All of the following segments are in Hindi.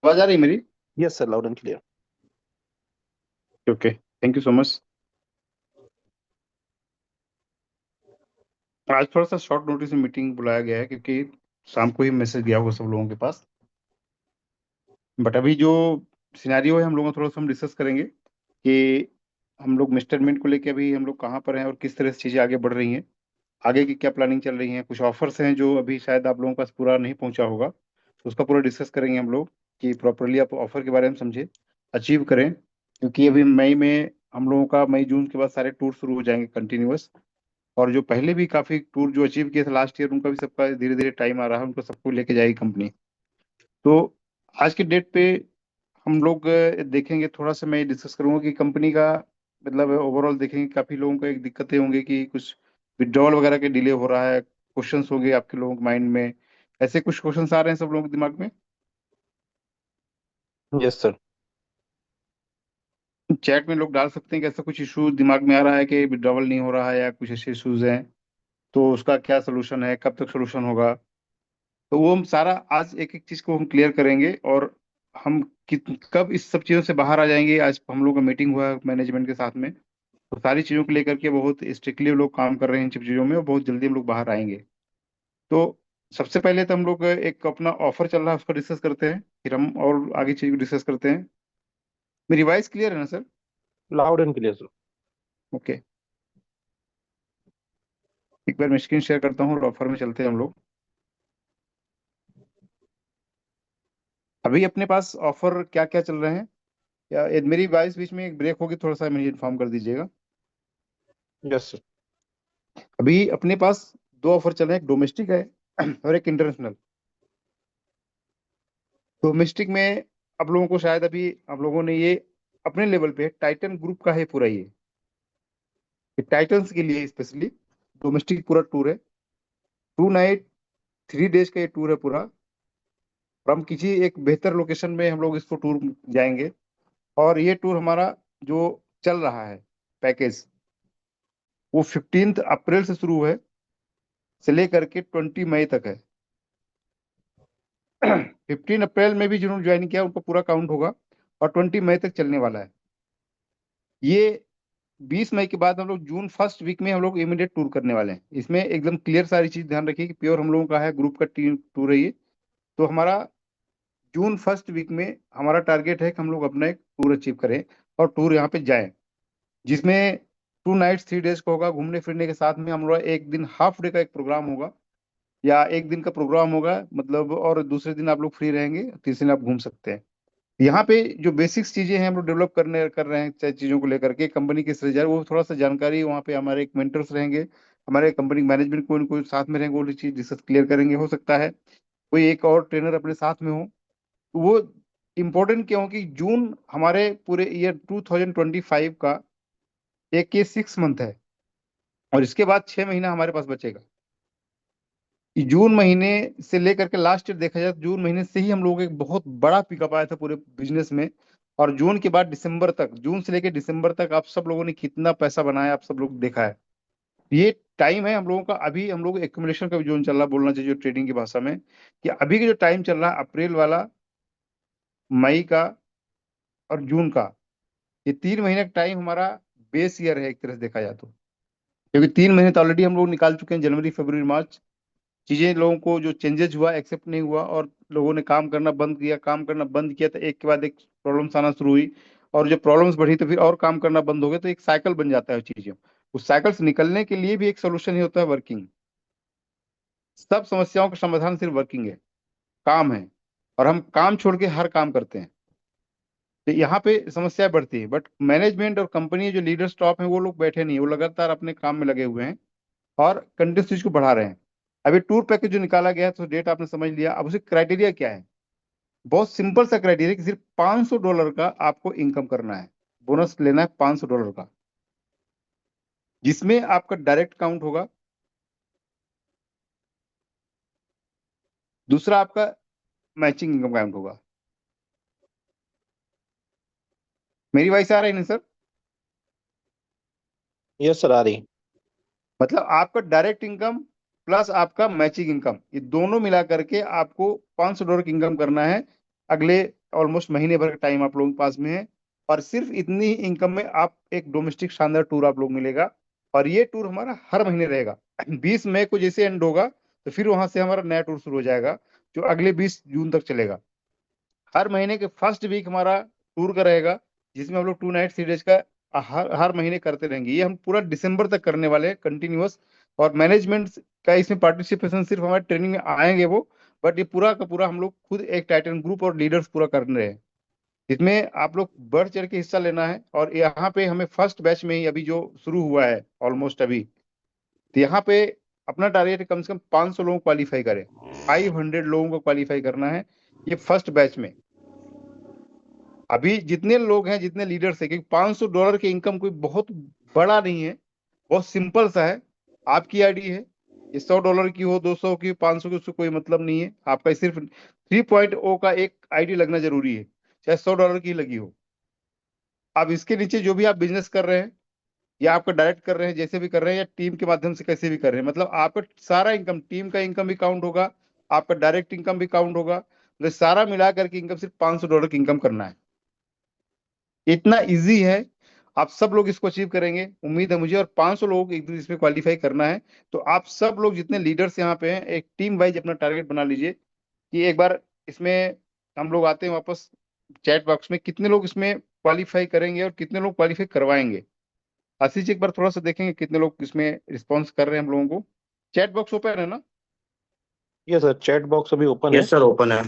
आवाज आ रही है मेरी? Yes sir, loud and clear. Okay, thank you so much. आज थोड़ा सा शॉर्ट नोटिस में मीटिंग बुलाया गया है क्योंकि शाम को ही मैसेज गया होगा सब लोगों के पास। बट अभी जो सिनेरियो है हम लोग थोड़ा सा हम डिस्कस करेंगे कि हम लोग मेजरमेंट को लेके अभी हम लोग कहाँ पर हैं और किस तरह से चीज़ें आगे बढ़ रही हैं, आगे की क्या प्लानिंग चल रही है। कुछ ऑफर्स हैं जो अभी शायद आप लोगों के पास पूरा नहीं पहुंचा होगा, तो उसका पूरा डिस्कस करेंगे हम लोग कि प्रॉपरली आप ऑफर के बारे में समझे, अचीव करें। क्योंकि अभी मई में हम लोगों का मई जून के बाद सारे टूर शुरू हो जाएंगे कंटिन्यूअस। और जो पहले भी काफी टूर जो अचीव किए थे लास्ट ईयर, उनका भी सबका धीरे धीरे टाइम आ रहा है, उनको सबको लेके जाएगी कंपनी। तो आज के डेट पे हम लोग देखेंगे, थोड़ा सा मैं डिस्कस करूंगा कि कंपनी का मतलब ओवरऑल देखेंगे। काफी लोगों को एक दिक्कतें होंगी कि कुछ विड्रॉल वगैरह के डिले हो रहा है, क्वेश्चंस होंगे आपके लोगों के माइंड में। ऐसे कुछ क्वेश्चंस आ रहे हैं सब लोगों के दिमाग में। Yes sir. चैट में लोग डाल सकते हैं कि ऐसा कुछ इशू दिमाग में आ रहा है कि विड्रॉवल नहीं हो रहा है या कुछ ऐसे इश्यूज हैं, तो उसका क्या सोल्यूशन है, कब तक सोल्यूशन होगा। तो वो हम सारा आज एक एक चीज को हम क्लियर करेंगे। और हम कब इस सब चीजों से बाहर आ जाएंगे। आज हम लोग का मीटिंग हुआ मैनेजमेंट के साथ में, तो सारी चीजों को लेकर के बहुत स्ट्रिक्टली लोग काम कर रहे हैं इन सब चीजों में, और बहुत जल्दी हम लोग बाहर आएंगे। तो सबसे पहले तो हम लोग एक अपना ऑफर चल रहा है उसको डिस्कस करते हैं, फिर हम और आगे चीज डिस्कस करते हैं। मेरी वॉइस क्लियर है ना sir? Loud and clear sir. Okay, एक बार मैं स्क्रीन शेयर करता हूँ और ऑफर में चलते हैं हम लोग। अभी अपने पास ऑफर क्या क्या चल रहे हैं? या मेरी वॉइस बीच में एक ब्रेक होगी, थोड़ा सा मुझे इन्फॉर्म कर दीजिएगा। Yes sir. अभी अपने पास दो ऑफर चल रहे हैं, एक डोमेस्टिक है और एक इंटरनेशनल। डोमेस्टिक में आप लोगों को शायद अभी आप लोगों ने ये अपने लेवल पे टाइटन ग्रुप का है पूरा, ये टाइटन्स के लिए स्पेशली डोमेस्टिक पूरा टूर है। 2 नाइट 3 डेज का ये टूर है पूरा। और हम किसी एक बेहतर लोकेशन में हम लोग इसको टूर जाएंगे। और ये टूर हमारा जो चल रहा है पैकेज, वो 15 अप्रैल से शुरू है, से लेकर के 20 मई तक है। 15 अप्रैल में भी जिन्होंने ज्वाइन किया उनका पूरा काउंट होगा, और 20 मई तक चलने वाला है ये। 20 मई के बाद हम लोग जून फर्स्ट वीक में हम लोग इमीडिएट टूर करने वाले हैं। इसमें एकदम क्लियर सारी चीज ध्यान रखिए कि प्योर हम लोगों का है, ग्रुप का टीम टूर है ये। तो हमारा जून फर्स्ट वीक में हमारा टारगेट है कि हम लोग अपना एक टूर अचीव करें और टूर यहाँ पे जाएं, जिसमें 2 नाइट्स 3 डेज का होगा। घूमने फिरने के साथ में हम लोग एक दिन हाफ डे का एक प्रोग्राम होगा, या एक दिन का प्रोग्राम होगा मतलब, और दूसरे दिन आप लोग फ्री रहेंगे, तीसरे दिन आप घूम सकते हैं। यहाँ पे जो बेसिक्स चीजें हैं हम लोग डेवलप करने कर रहे हैं, चाहे चीजों को लेकर के कंपनी के स्ट्रेटेजी, वो थोड़ा सा जानकारी वहाँ पे हमारे एक मेंटर्स रहेंगे, हमारे कंपनी मैनेजमेंट कोई न कोई साथ में रहेंगे, वो चीज डिस्कस क्लियर करेंगे। हो सकता है कोई एक और ट्रेनर अपने साथ में हो। तो वो इम्पोर्टेंट क्यों कि जून हमारे पूरे ईयर 2025 का एक ये 6 मंथ है, और इसके बाद 6 महीना हमारे पास बचेगा। कि जून महीने से लेकर के लास्ट ईयर देखा जाए तो जून महीने से ही हम लोगों को एक बहुत बड़ा पिकअप आया था पूरे बिजनेस में। और जून के बाद दिसंबर तक, जून से लेकर दिसंबर तक आप सब लोगों ने कितना पैसा बनाया आप सब लोग देखा है। ये टाइम है हम लोगों का। अभी हम लोग एक्यूमुलेशन का भी जोन चल रहा, बोलना चाहिए जो ट्रेडिंग की भाषा में, कि अभी का जो टाइम चल रहा है अप्रैल वाला, मई का और जून का, ये 3 महीने का टाइम हमारा बेस ईयर है एक तरह से देखा जाए तो। क्योंकि 3 महीने तो ऑलरेडी हम लोग निकाल चुके हैं, जनवरी फरवरी मार्च। चीजें लोगों को जो चेंजेस हुआ एक्सेप्ट नहीं हुआ, और लोगों ने काम करना बंद किया, काम करना बंद किया तो एक के बाद एक प्रॉब्लम्स आना शुरू हुई। और जब प्रॉब्लम्स बढ़ी तो फिर और काम करना बंद हो गया, तो एक साइकिल बन जाता है चीजें। उस साइकिल से निकलने के लिए भी एक सोल्यूशन ही होता है वर्किंग। सब समस्याओं का समाधान सिर्फ वर्किंग है, काम है। और हम काम छोड़ के हर काम करते हैं, तो यहाँ पे समस्या बढ़ती है। बट मैनेजमेंट और कंपनी जो लीडर स्टॉप है वो लोग बैठे नहीं है, वो लगातार अपने काम में लगे हुए हैं और कंटिन्यूस चीज को बढ़ा रहे हैं। अभी टूर पैकेज जो निकाला गया है तो डेट आपने समझ लिया। अब उसे क्राइटेरिया क्या है? बहुत सिंपल सा क्राइटेरिया कि सिर्फ $500 का आपको इनकम करना है, बोनस लेना है $500 का, जिसमें आपका डायरेक्ट काउंट होगा। दूसरा आपका मैचिंग इनकम काउंट होगा। मेरी वॉइस आ रही है ना सर? यस सर, आ रही। मतलब आपका डायरेक्ट इनकम प्लस आपका मैचिंग इनकम, ये दोनों मिला करके आपको $500 की इनकम करना है अगले ऑलमोस्ट महीने भर का टाइम आप लोगों के पास में है, और सिर्फ इतनी इनकम में आप एक डोमेस्टिक शानदार टूर आप लोग मिलेगा। और ये टूर हमारा हर महीने रहेगा। 20 मई को जैसे एंड होगा तो फिर वहां से हमारा नया टूर शुरू हो जाएगा, जो अगले 20 जून तक चलेगा। हर महीने के फर्स्ट वीक हमारा टूर का रहेगा, जिसमें हम लोग 2 नाइट 3 डेज का हर हर महीने करते रहेंगे। ये हम पूरा दिसंबर तक करने वाले हैं कंटिन्यूअस। और मैनेजमेंट का इसमें पार्टिसिपेशन सिर्फ हमारे ट्रेनिंग में आएंगे वो, बट ये पूरा का पूरा हम लोग खुद एक टाइटन ग्रुप और लीडर्स पूरा कर रहे हैं। इसमें आप लोग बढ़ चढ़ के हिस्सा लेना है। और यहाँ पे हमें फर्स्ट बैच में ही अभी जो शुरू हुआ है ऑलमोस्ट अभी, तो यहाँ पे अपना टारगेट कम से कम 500 लोगों को क्वालिफाई करें। 500 लोगों को क्वालिफाई करना है ये फर्स्ट बैच में। अभी जितने लोग हैं, जितने लीडर्स हैं, क्योंकि $500 की इनकम कोई बहुत बड़ा नहीं है, बहुत सिंपल सा है। आपकी आईडी है, ये $100 की हो, 200 की, 500 की, उससे कोई मतलब नहीं है। आपका सिर्फ 3.0 का एक आईडी लगना जरूरी है, चाहे $100 की लगी हो। अब इसके नीचे जो भी आप बिजनेस कर रहे हैं, या आपका डायरेक्ट कर रहे हैं, जैसे भी कर रहे हैं, या टीम के माध्यम से कैसे भी कर रहे हैं, मतलब आपका सारा इनकम, टीम का इनकम भी काउंट होगा, आपका डायरेक्ट इनकम भी काउंट होगा। मतलब सारा मिला करके इनकम सिर्फ $500 की इनकम करना है। इतना इजी है, आप सब लोग इसको अचीव करेंगे उम्मीद है मुझे। और 500 लोगों को एक दिन इसमें क्वालिफाई करना है। तो आप सब लोग जितने लीडर्स यहाँ पे हैं, एक टीम वाइज अपना टारगेट बना लीजिए कि एक बार इसमें हम लोग आते हैं वापस चैट बॉक्स में, कितने लोग इसमें क्वालिफाई करेंगे और कितने लोग क्वालिफाई करवाएंगे। आशीष जी एक बार थोड़ा सा देखेंगे कितने लोग इसमें रिस्पॉन्स कर रहे हैं हम लोगों को। चैट बॉक्स ओपन है ना? ये सर चैट बॉक्स अभी ओपन है। यस सर, ओपन है।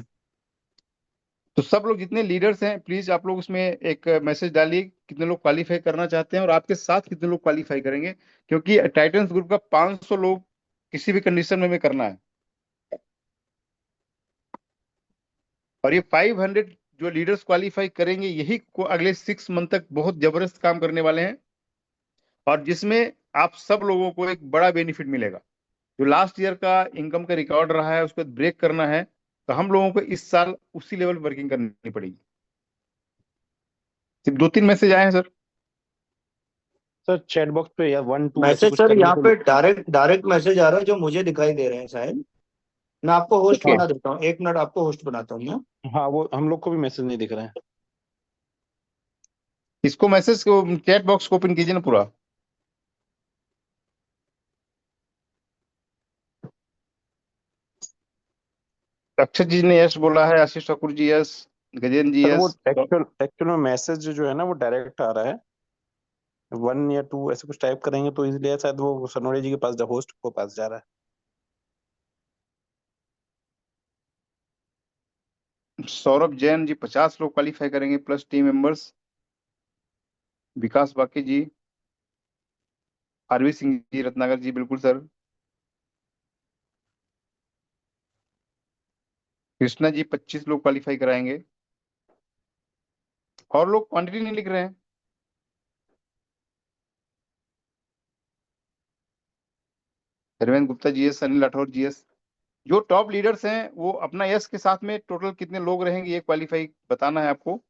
तो सब लोग जितने लीडर्स हैं, प्लीज आप लोग उसमें एक मैसेज डालिए कितने लोग क्वालिफाई करना चाहते हैं और आपके साथ कितने लोग क्वालिफाई करेंगे, क्योंकि टाइटंस ग्रुप का 500 लोग किसी भी कंडीशन में हमें करना है। और ये 500 जो लीडर्स क्वालिफाई करेंगे, यही को अगले 6 मंथ तक बहुत जबरदस्त काम करने वाले हैं, और जिसमें आप सब लोगों को एक बड़ा बेनिफिट मिलेगा। जो लास्ट ईयर का इनकम का रिकॉर्ड रहा है उसको ब्रेक करना है, तो हम लोगों को इस साल उसी लेवल वर्किंग करनी पड़ेगी। सिर्फ 2-3 मैसेज आए हैं सर। सर चैट बॉक्स पे या 1 2 ऐसे मैसेज कुछ सर करने यहाँ को। पे डायरेक्ट डायरेक्ट मैसेज आ रहा है जो मुझे दिखाई दे रहे हैं शायद। मैं आपको होस्ट ओके, बना देता हूँ, 1 मिनट आपको होस्ट बनाता हूँ मैं। हाँ वो हम लोग को भी मैसेज नहीं दिख रहे हैं। इसको मैसेज को चैट बॉक्स को ओपन कीजिए ना पूरा। अक्षत जी ने यस बोला है, आशीष ठाकुर जी यस, गजेंद्र जी सर वो यस। एक्चुअल एक्चुअल में मैसेज जो है ना वो डायरेक्ट आ रहा है। 1 या 2 ऐसे कुछ टाइप करेंगे तो इसलिए शायद वो सनोड़े जी के पास होस्ट को पास जा रहा है। सौरभ जैन जी 50 लोग क्वालिफाई करेंगे प्लस टीम मेंबर्स। विकास बाकी जी, आरवी सिंह जी, रत्नाकर जी, बिल्कुल सर। कृष्णा जी 25 लोग क्वालिफाई कराएंगे। और लोग क्वांटिटी नहीं लिख रहे हैं। Dharmendra Gupta G S, Anil Rathore G S. जो टॉप लीडर्स हैं वो अपना यस के साथ में टोटल कितने लोग रहेंगे ये क्वालिफाई बताना है आपको।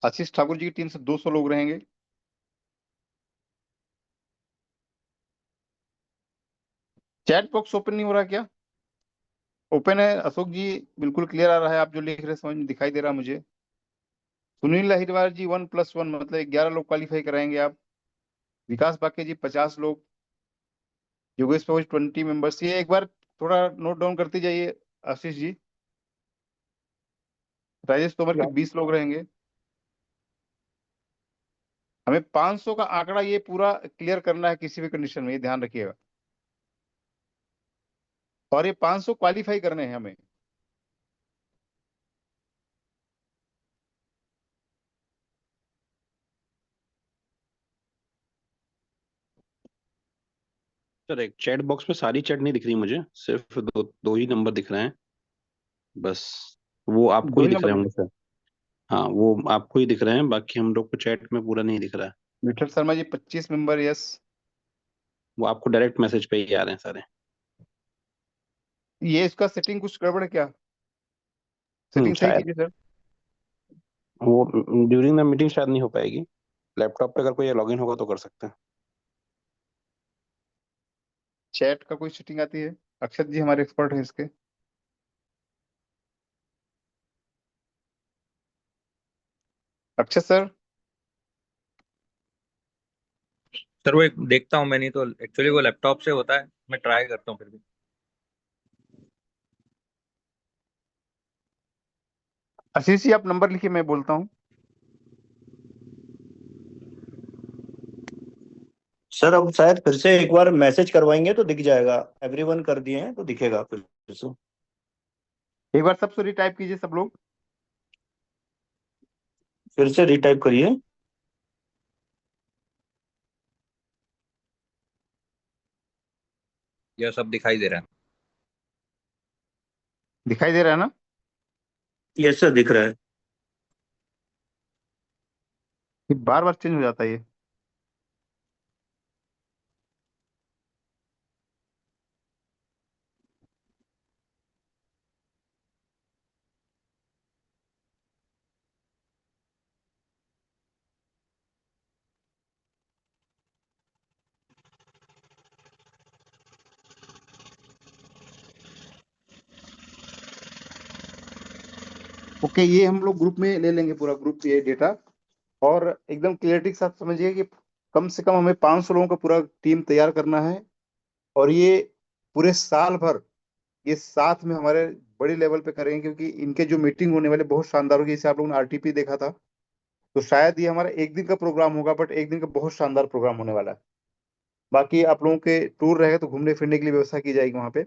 आशीष ठाकुर जी की टीम से 200 लोग रहेंगे। चैट बॉक्स ओपन नहीं हो रहा क्या? ओपन है अशोक जी, बिल्कुल क्लियर आ रहा है, आप जो लिख रहे हैं समझ में दिखाई दे रहा है मुझे। सुनील अहिरवार जी 1+1 मतलब 11 लोग क्वालिफाई कराएंगे आप। विकास बाके जी 50 लोग। योगेश पहुंच 20 मेंबर्स। ये एक बार थोड़ा नोट डाउन करते जाइए आशीष जी। राजेश तोमर के 20 लोग रहेंगे। हमें 500 का आंकड़ा ये पूरा क्लियर करना है किसी भी कंडीशन में, ये ध्यान रखिएगा। और ये 500 क्वालिफाई करने हैं हमें। सर एक चैट बॉक्स में सारी चैट नहीं दिख रही मुझे, सिर्फ दो दो ही नंबर दिख रहे हैं बस। वो आपको दो ही ही दिख रहे नंबर। होंगे सर। हाँ वो आपको ही दिख रहे हैं, बाकी हम लोग को चैट में पूरा नहीं दिख रहा है। Vitthal Sharma ji 25 member yes. वो आपको डायरेक्ट मैसेज पे ही आ रहे हैं सारे। ये इसका सेटिंग कुछ गड़बड़ है क्या? सेटिंग सही शायद कीजिए सर। वो ड्यूरिंग द मीटिंग शायद नहीं हो पाएगी। लैपटॉप पे अगर कोई लॉगिन होगा तो कर सकते हैं। चैट का कोई सेटिंग आती है? अक्षत जी हमारे एक्सपर्ट हैं इसके। अक्षय सर। सर वो एक देखता हूँ मैं, नहीं तो एक्चुअली वो लैपटॉप से होता है, मैं ट्राई करता हूँ फिर भी। आशीष जी आप नंबर लिखिए, मैं बोलता हूँ। सर अब शायद फिर से एक बार मैसेज करवाएंगे तो दिख जाएगा, एवरीवन कर दिए हैं तो दिखेगा फिर से। एक बार सब रिटाइप कीजिए सब लोग। फिर से रीटाइप करिए। यह सब दिखाई दे रहा है। दिखाई दे रहा है ना? यस सर, दिख रहा है। ये बार बार चेंज हो जाता है ये। ओके, ये हम लोग ग्रुप में ले लेंगे, पूरा ग्रुप ये डेटा। और एकदम क्लियरिटी के साथ समझिए कि कम से कम हमें 500 लोगों का पूरा टीम तैयार करना है। और ये पूरे साल भर ये साथ में हमारे बड़ी लेवल पे करेंगे, क्योंकि इनके जो मीटिंग होने वाले बहुत शानदार होगी। जैसे आप लोगों ने आरटीपी देखा था, तो शायद ये हमारा एक दिन का प्रोग्राम होगा, बट एक दिन का बहुत शानदार प्रोग्राम होने वाला है। बाकी आप लोगों के टूर रहेगा तो घूमने फिरने के लिए व्यवस्था की जाएगी वहाँ पे।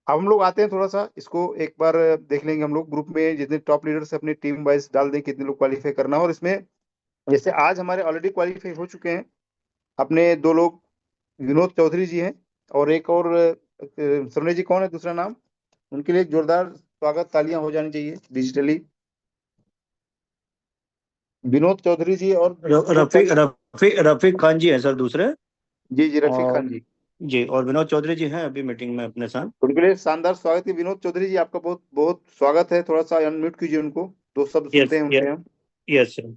अब हम लोग आते हैं, थोड़ा सा इसको एक बार देख लेंगे। हम लोग ग्रुप में जितने टॉप लीडर्स अपनी टीम वाइज डाल दें, कितने लोग क्वालिफाई करना है। और इसमें जैसे आज हमारे ऑलरेडी क्वालिफाई हो चुके हैं अपने दो लोग, विनोद चौधरी जी हैं, और एक और सरने जी, कौन है दूसरा नाम? उनके लिए एक जोरदार स्वागत, तालियां हो जानी चाहिए डिजिटली। विनोद चौधरी जी और रफीक रफीक रफीक खान जी हैं सर दूसरे। जी जी, रफीक और खान जी। जी, और विनोद चौधरी जी हैं अभी मीटिंग में अपने साथ। उनके लिए शानदार स्वागत है। विनोद चौधरी जी आपका बहुत बहुत स्वागत है। थोड़ा सा अनम्यूट कीजिए उनको, दो शब्द सुनते यस हैं उनसे हम। Yes sir.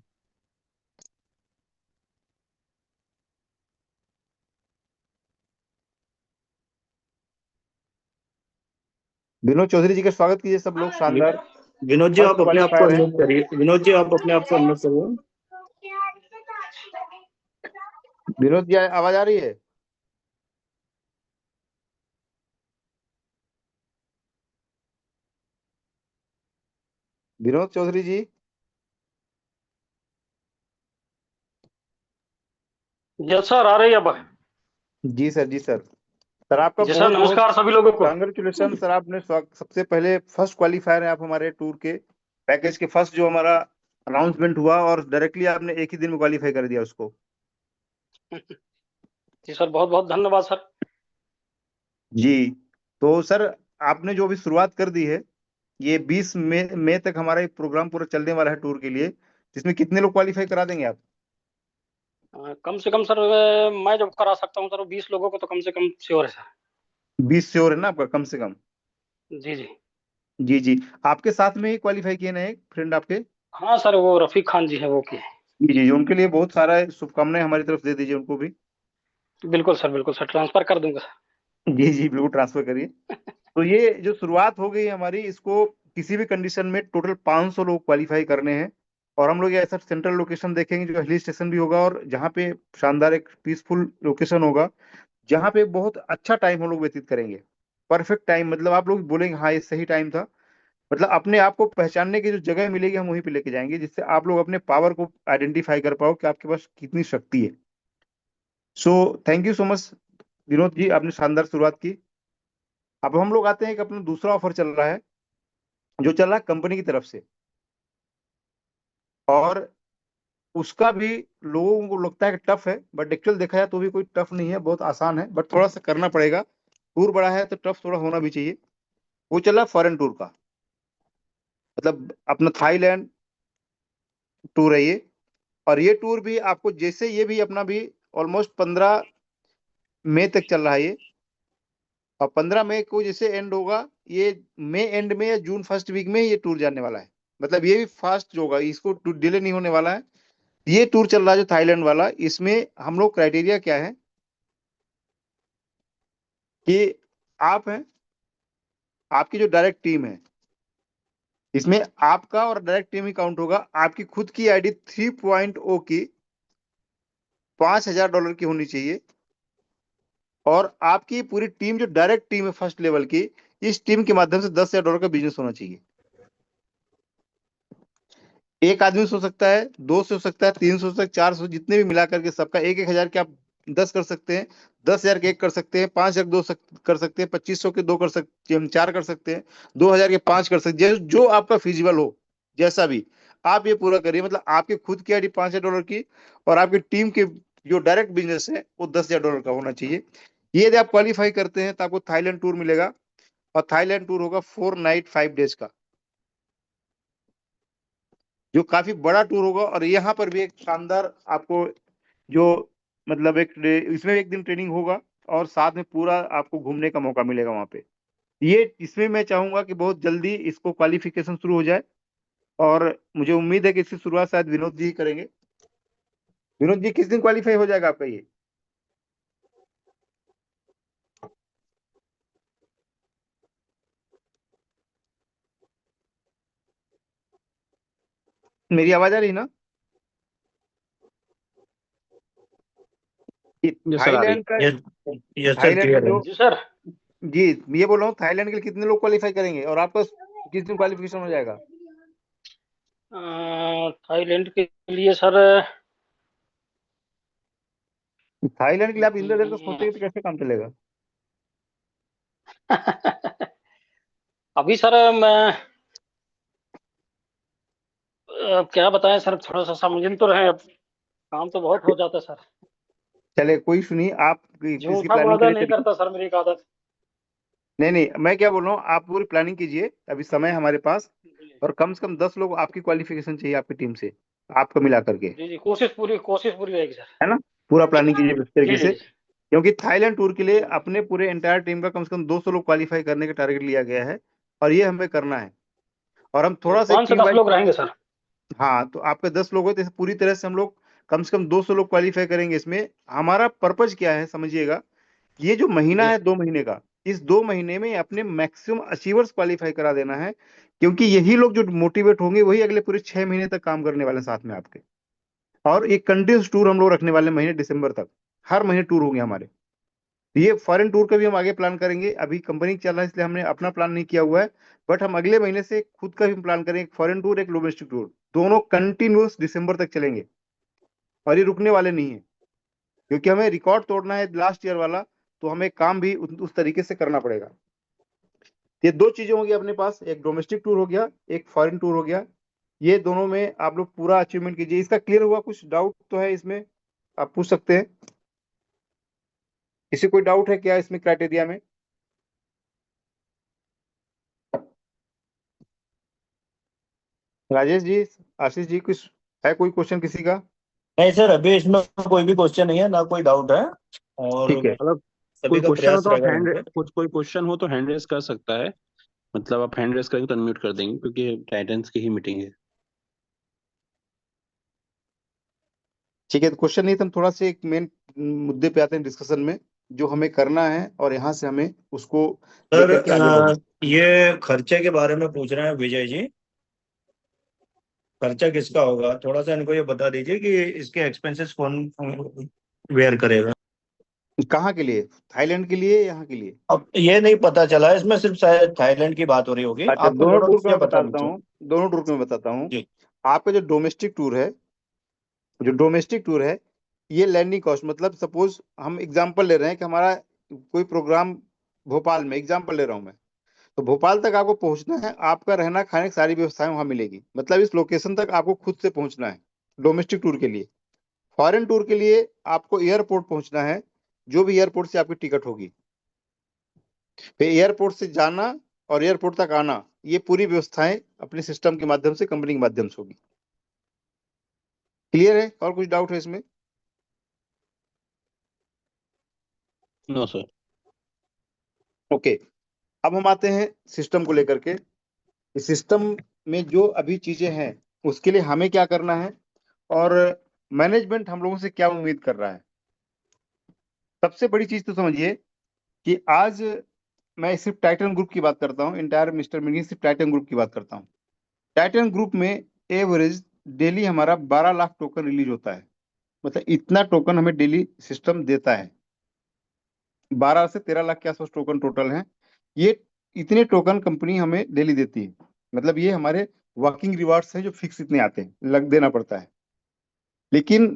विनोद चौधरी जी का स्वागत कीजिए सब लोग, शानदार विनोद जी फर्स्ट आप अपने आप को क्वालिफायर हैं। अनम्यूट करिए। विनोद जी आप अपने आप को अनम्यूट करिए। विनोद जी आवाज आ रही है? विनोद चौधरी जी। यस सर, आ रही है अब। जी सर, जी सर। सर आपका जी सर, बहुत बहुत नमस्कार सभी लोगों को। कांग्रेचुलेशन सर, आपने सबसे पहले फर्स्ट क्वालिफायर है आप हमारे टूर के पैकेज के। फर्स्ट जो हमारा अनाउंसमेंट हुआ, और डायरेक्टली आपने एक ही दिन में क्वालिफाई कर दिया उसको। जी सर, बहुत बहुत धन्यवाद सर। जी। तो सर आपने जो अभी शुरुआत कर दी है, ये 20 मई तक हमारा ये प्रोग्राम पूरा चलने वाला है टूर के लिए, जिसमें कितने लोग क्वालिफाई करा देंगे आप? कम से कम सर, मैं जब करा सकता हूँ सर, 20 लोगों को तो कम से कम श्योर है सर। 20 श्योर है ना आपका, कम से कम? जी जी। जी जी। आपके साथ में ही क्वालिफाई किए ना एक फ्रेंड आपके? हाँ सर, वो रफीक खान जी है, वो किए। जी जी, उनके लिए बहुत सारा शुभकामनाएं हमारी तरफ से दे दीजिए उनको भी। बिल्कुल सर, ट्रांसफर कर दूंगा सर। जी जी, बिल्कुल ट्रांसफर करिए। तो ये जो शुरुआत हो गई है हमारी, इसको किसी भी कंडीशन में टोटल 500 लोग क्वालिफाई करने हैं। और हम लोग ये ऐसा सेंट्रल लोकेशन देखेंगे जो हिल स्टेशन भी होगा, और जहाँ पे शानदार एक पीसफुल लोकेशन होगा, जहाँ पे बहुत अच्छा टाइम हम लोग व्यतीत करेंगे। परफेक्ट टाइम, मतलब आप लोग बोलेंगे हाँ ये सही टाइम था। मतलब अपने आप को पहचानने की जो जगह मिलेगी हम वहीं पे लेके जाएंगे, जिससे आप लोग अपने पावर को आइडेंटिफाई कर पाओ कि आपके पास कितनी शक्ति है। So thank you so much Vinod ji, आपने शानदार शुरुआत की। अब हम लोग आते हैं कि अपना दूसरा ऑफर चल रहा है, जो चल रहा है कंपनी की तरफ से। और उसका भी लोगों को लगता है कि टफ है, बट एक्चुअल देखा जाए तो भी कोई टफ नहीं है, बहुत आसान है, बट थोड़ा सा करना पड़ेगा। टूर बड़ा है तो टफ थोड़ा होना भी चाहिए। वो चला फॉरेन टूर का, मतलब अपना थाईलैंड टूर है ये। और ये टूर भी आपको, जैसे ये भी अपना भी ऑलमोस्ट 15 मई तक चल रहा है ये। और 15 मई को जैसे एंड होगा ये, मई एंड में या जून फर्स्ट वीक में ये टूर जाने वाला है। मतलब ये भी फास्ट जो होगा, इसको डिले नहीं होने वाला है। ये टूर चल रहा है जो थाईलैंड वाला, इसमें हम लोग क्राइटेरिया क्या है कि आप हैं, आपकी जो डायरेक्ट टीम है, इसमें आपका और डायरेक्ट टीम ही काउंट होगा। आपकी खुद की आईडी 3.0 की $5,000 की होनी चाहिए, और आपकी पूरी टीम जो डायरेक्ट टीम है फर्स्ट लेवल की, इस टीम के माध्यम से $10,000 का बिजनेस होना चाहिए। एक आदमी से हो सकता है, 2 से हो सकता है, 3 से हो सकता है, 4 से, जितने भी मिला करके सबका 1,000 के आप 10 कर सकते हैं, 10,000 के 1 कर सकते हैं, 5,000 के 2 कर सकते हैं, 2,500 के 2 कर सकते हैं, 4 कर सकते हैं, 2,000 के 5 कर सकते हैं, जो आपका फिजिबल हो, जैसा भी आप ये पूरा करिए। मतलब आपके खुद की आईडी $5,000 की, और आपकी टीम के जो डायरेक्ट बिजनेस है वो $10,000 का होना चाहिए। ये यदि आप क्वालिफाई करते हैं तो आपको थाईलैंड टूर मिलेगा, और थाईलैंड टूर होगा 4 नाइट 5 डेज का, जो काफी बड़ा टूर होगा। और यहाँ पर भी एक शानदार आपको जो मतलब इसमें एक दिन ट्रेनिंग होगा, और साथ में पूरा आपको घूमने का मौका मिलेगा वहां पे। ये इसमें मैं चाहूंगा कि बहुत जल्दी इसको क्वालिफिकेशन शुरू हो जाए, और मुझे उम्मीद है कि इसकी शुरुआत शायद विनोद जी ही करेंगे। विनोद जी, किस दिन क्वालिफाई हो जाएगा आपका ये? मेरी आवाज आ रही ना? ये ये सर आ रही। थाईलैंड का ये सर थाईलैंड का क्लियर है। जो जी सर। जी, ये बोल रहा हूँ, थाईलैंड के लिए कितने लोग क्वालिफाई करेंगे, और आपका किस दिन क्वालिफिकेशन हो जाएगा? थाईलैंड के लिए सर थाईलैंड के लिए आप इंद्र देव को सोचेंगे तो कैसे काम चलेगा? अभी सर मैं क्या बताएं सर, थोड़ा सा समझ तो रहे हैं, अब काम तो बहुत हो जाता है सर। चले, कोई सुनिए, आप इसकी झूठा प्लानिंग वादा करिए नहीं तरीके। करता सर, मेरी एक आदत। नहीं नहीं, मैं क्या बोल रहा हूँ, आप पूरी प्लानिंग कीजिए, अभी समय है हमारे पास, जी और कम से कम 10 लोग आपकी क्वालिफिकेशन चाहिए आपकी टीम से, आपको मिला करके, जी, कोशिश पूरी रहेगी सर। है ना? पूरा प्लानिंग कीजिए इस जी तरीके जी से, जी। क्योंकि थाईलैंड टूर के लिए अपने पूरे एंटायर टीम का कम से कम 200 लोग क्वालिफाई करने का टारगेट लिया गया है, और ये हमें करना है। और हम जी, थोड़ा सा एक 5 से टीम 10 वाइज, लोग रहेंगे सर। हाँ, तो आपके 10 लोग हो तो पूरी तरह से हम लोग कम से कम 200 लोग क्वालिफाई करेंगे। इसमें हमारा पर्पज क्या है समझिएगा, ये जो महीना जी है 2 महीने का, इस 2 महीने में अपने मैक्सिमम अचीवर्स क्वालिफाई करा देना है, क्योंकि यही लोग जो मोटिवेट होंगे वही अगले पूरे 6 महीने तक काम करने वाले हैं साथ में आपके। और एक कंटिन्यूस टूर हम लोग रखने वाले हैं महीने दिसंबर तक, हर महीने टूर होंगे हमारे। तो ये फॉरेन टूर का भी हम आगे प्लान करेंगे, अभी कंपनी चल रहा है इसलिए हमने अपना प्लान नहीं किया हुआ है, बट हम अगले महीने से खुद का भी प्लान करेंगे, एक फॉरेन टूर, एक डोमेस्टिक टूर, दोनों कंटिन्यूस दिसंबर तक चलेंगे, और ये रुकने वाले नहीं है, क्योंकि हमें रिकॉर्ड तोड़ना है लास्ट ईयर वाला, तो हमें काम भी उस तरीके से करना पड़ेगा। ये 2 चीजें होगी अपने पास, एक डोमेस्टिक टूर हो गया, एक फॉरेन टूर हो गया। ये दोनों में आप लोग पूरा अचीवमेंट कीजिए। इसका क्लियर हुआ? कुछ डाउट तो है इसमें, आप पूछ सकते हैं। किसी कोई डाउट है क्या इसमें क्राइटेरिया में? राजेश जी, आशीष जी, कुछ है कोई क्वेश्चन किसी का? नहीं सर, अभी इसमें कोई भी क्वेश्चन नहीं है, ना कोई डाउट है, और ठीक है, मतलब सभी कोई का क्वेश्चन हो प्रयास तो आप रहेगा यहाँ पे। कोई क्वेश्चन हो तो हैंड रेस कर सकता है। मतलब आप हैंड रेस करेंगे तो अनम्यूट कर देंगे, क्योंकि टाइटंस की ही मीटिंग है। ठीक है, तो क्वेश्चन नहीं तो हम थोड़ा से एक मेन मुद्दे पे आते हैं डिस्कशन में, जो हमें करना है, और यहाँ से हमें उसको सर लेकर के आगे बढ़ना है। ये खर्चे के बारे में पूछ रहे हैं विजय जी, खर्चा किसका होगा? थोड़ा सा इनको ये बता दीजिए कि इसके एक्सपेंसेस कौन वेयर करेगा। कहाँ के लिए? थाईलैंड के लिए, यहाँ के लिए? अब ये नहीं पता चला, इसमें सिर्फ शायद थाईलैंड की बात हो रही होगी, अच्छा, आपको दोनों थोड़ा टूर का ये मैं बता बताता दीजिए। हूँ, दोनों टूर का मैं बताता हूँ। जी। आपका जो डोमेस्टिक टूर है, ये लैंडिंग कॉस्ट, मतलब सपोज हम एग्जांपल ले रहे हैं कि हमारा कोई प्रोग्राम भोपाल में, एग्जांपल ले रहा हूं मैं, तो भोपाल तक आपको पहुंचना है, आपका रहना खाने की सारी व्यवस्थाएं वहां मिलेगी, मतलब इस लोकेशन तक आपको खुद से पहुंचना है, डोमेस्टिक टूर के लिए। फॉरेन टूर के लिए आपको एयरपोर्ट पहुंचना है, जो भी एयरपोर्ट से आपकी टिकट होगी, फिर एयरपोर्ट से जाना और एयरपोर्ट तक आना, ये पूरी व्यवस्थाएं अपने सिस्टम के माध्यम से, कंपनी के माध्यम से होगी। क्लियर है? और कुछ डाउट है इसमें? No sir. ओके, अब हम आते हैं सिस्टम को लेकर के। इस सिस्टम में जो अभी चीजें हैं उसके लिए हमें क्या करना है, और मैनेजमेंट हम लोगों से क्या उम्मीद कर रहा है। सबसे बड़ी चीज तो समझिए कि आज मैं सिर्फ टाइटन ग्रुप की बात करता हूँ, इंटायर मिस्टर मिनी सिर्फ टाइटन ग्रुप की बात करता हूँ। टाइटन ग्रुप में एवरेज डेली हमारा 12 लाख टोकन रिलीज होता है, मतलब इतना टोकन हमें डेली सिस्टम देता है। 12 से 13 लाख के आसपास टोकन टोटल है। ये इतने टोकन कंपनी हमें डेली देती है, मतलब ये हमारे वर्किंग रिवार्ड्स है जो फिक्स इतने आते हैं, लग देना पड़ता है। लेकिन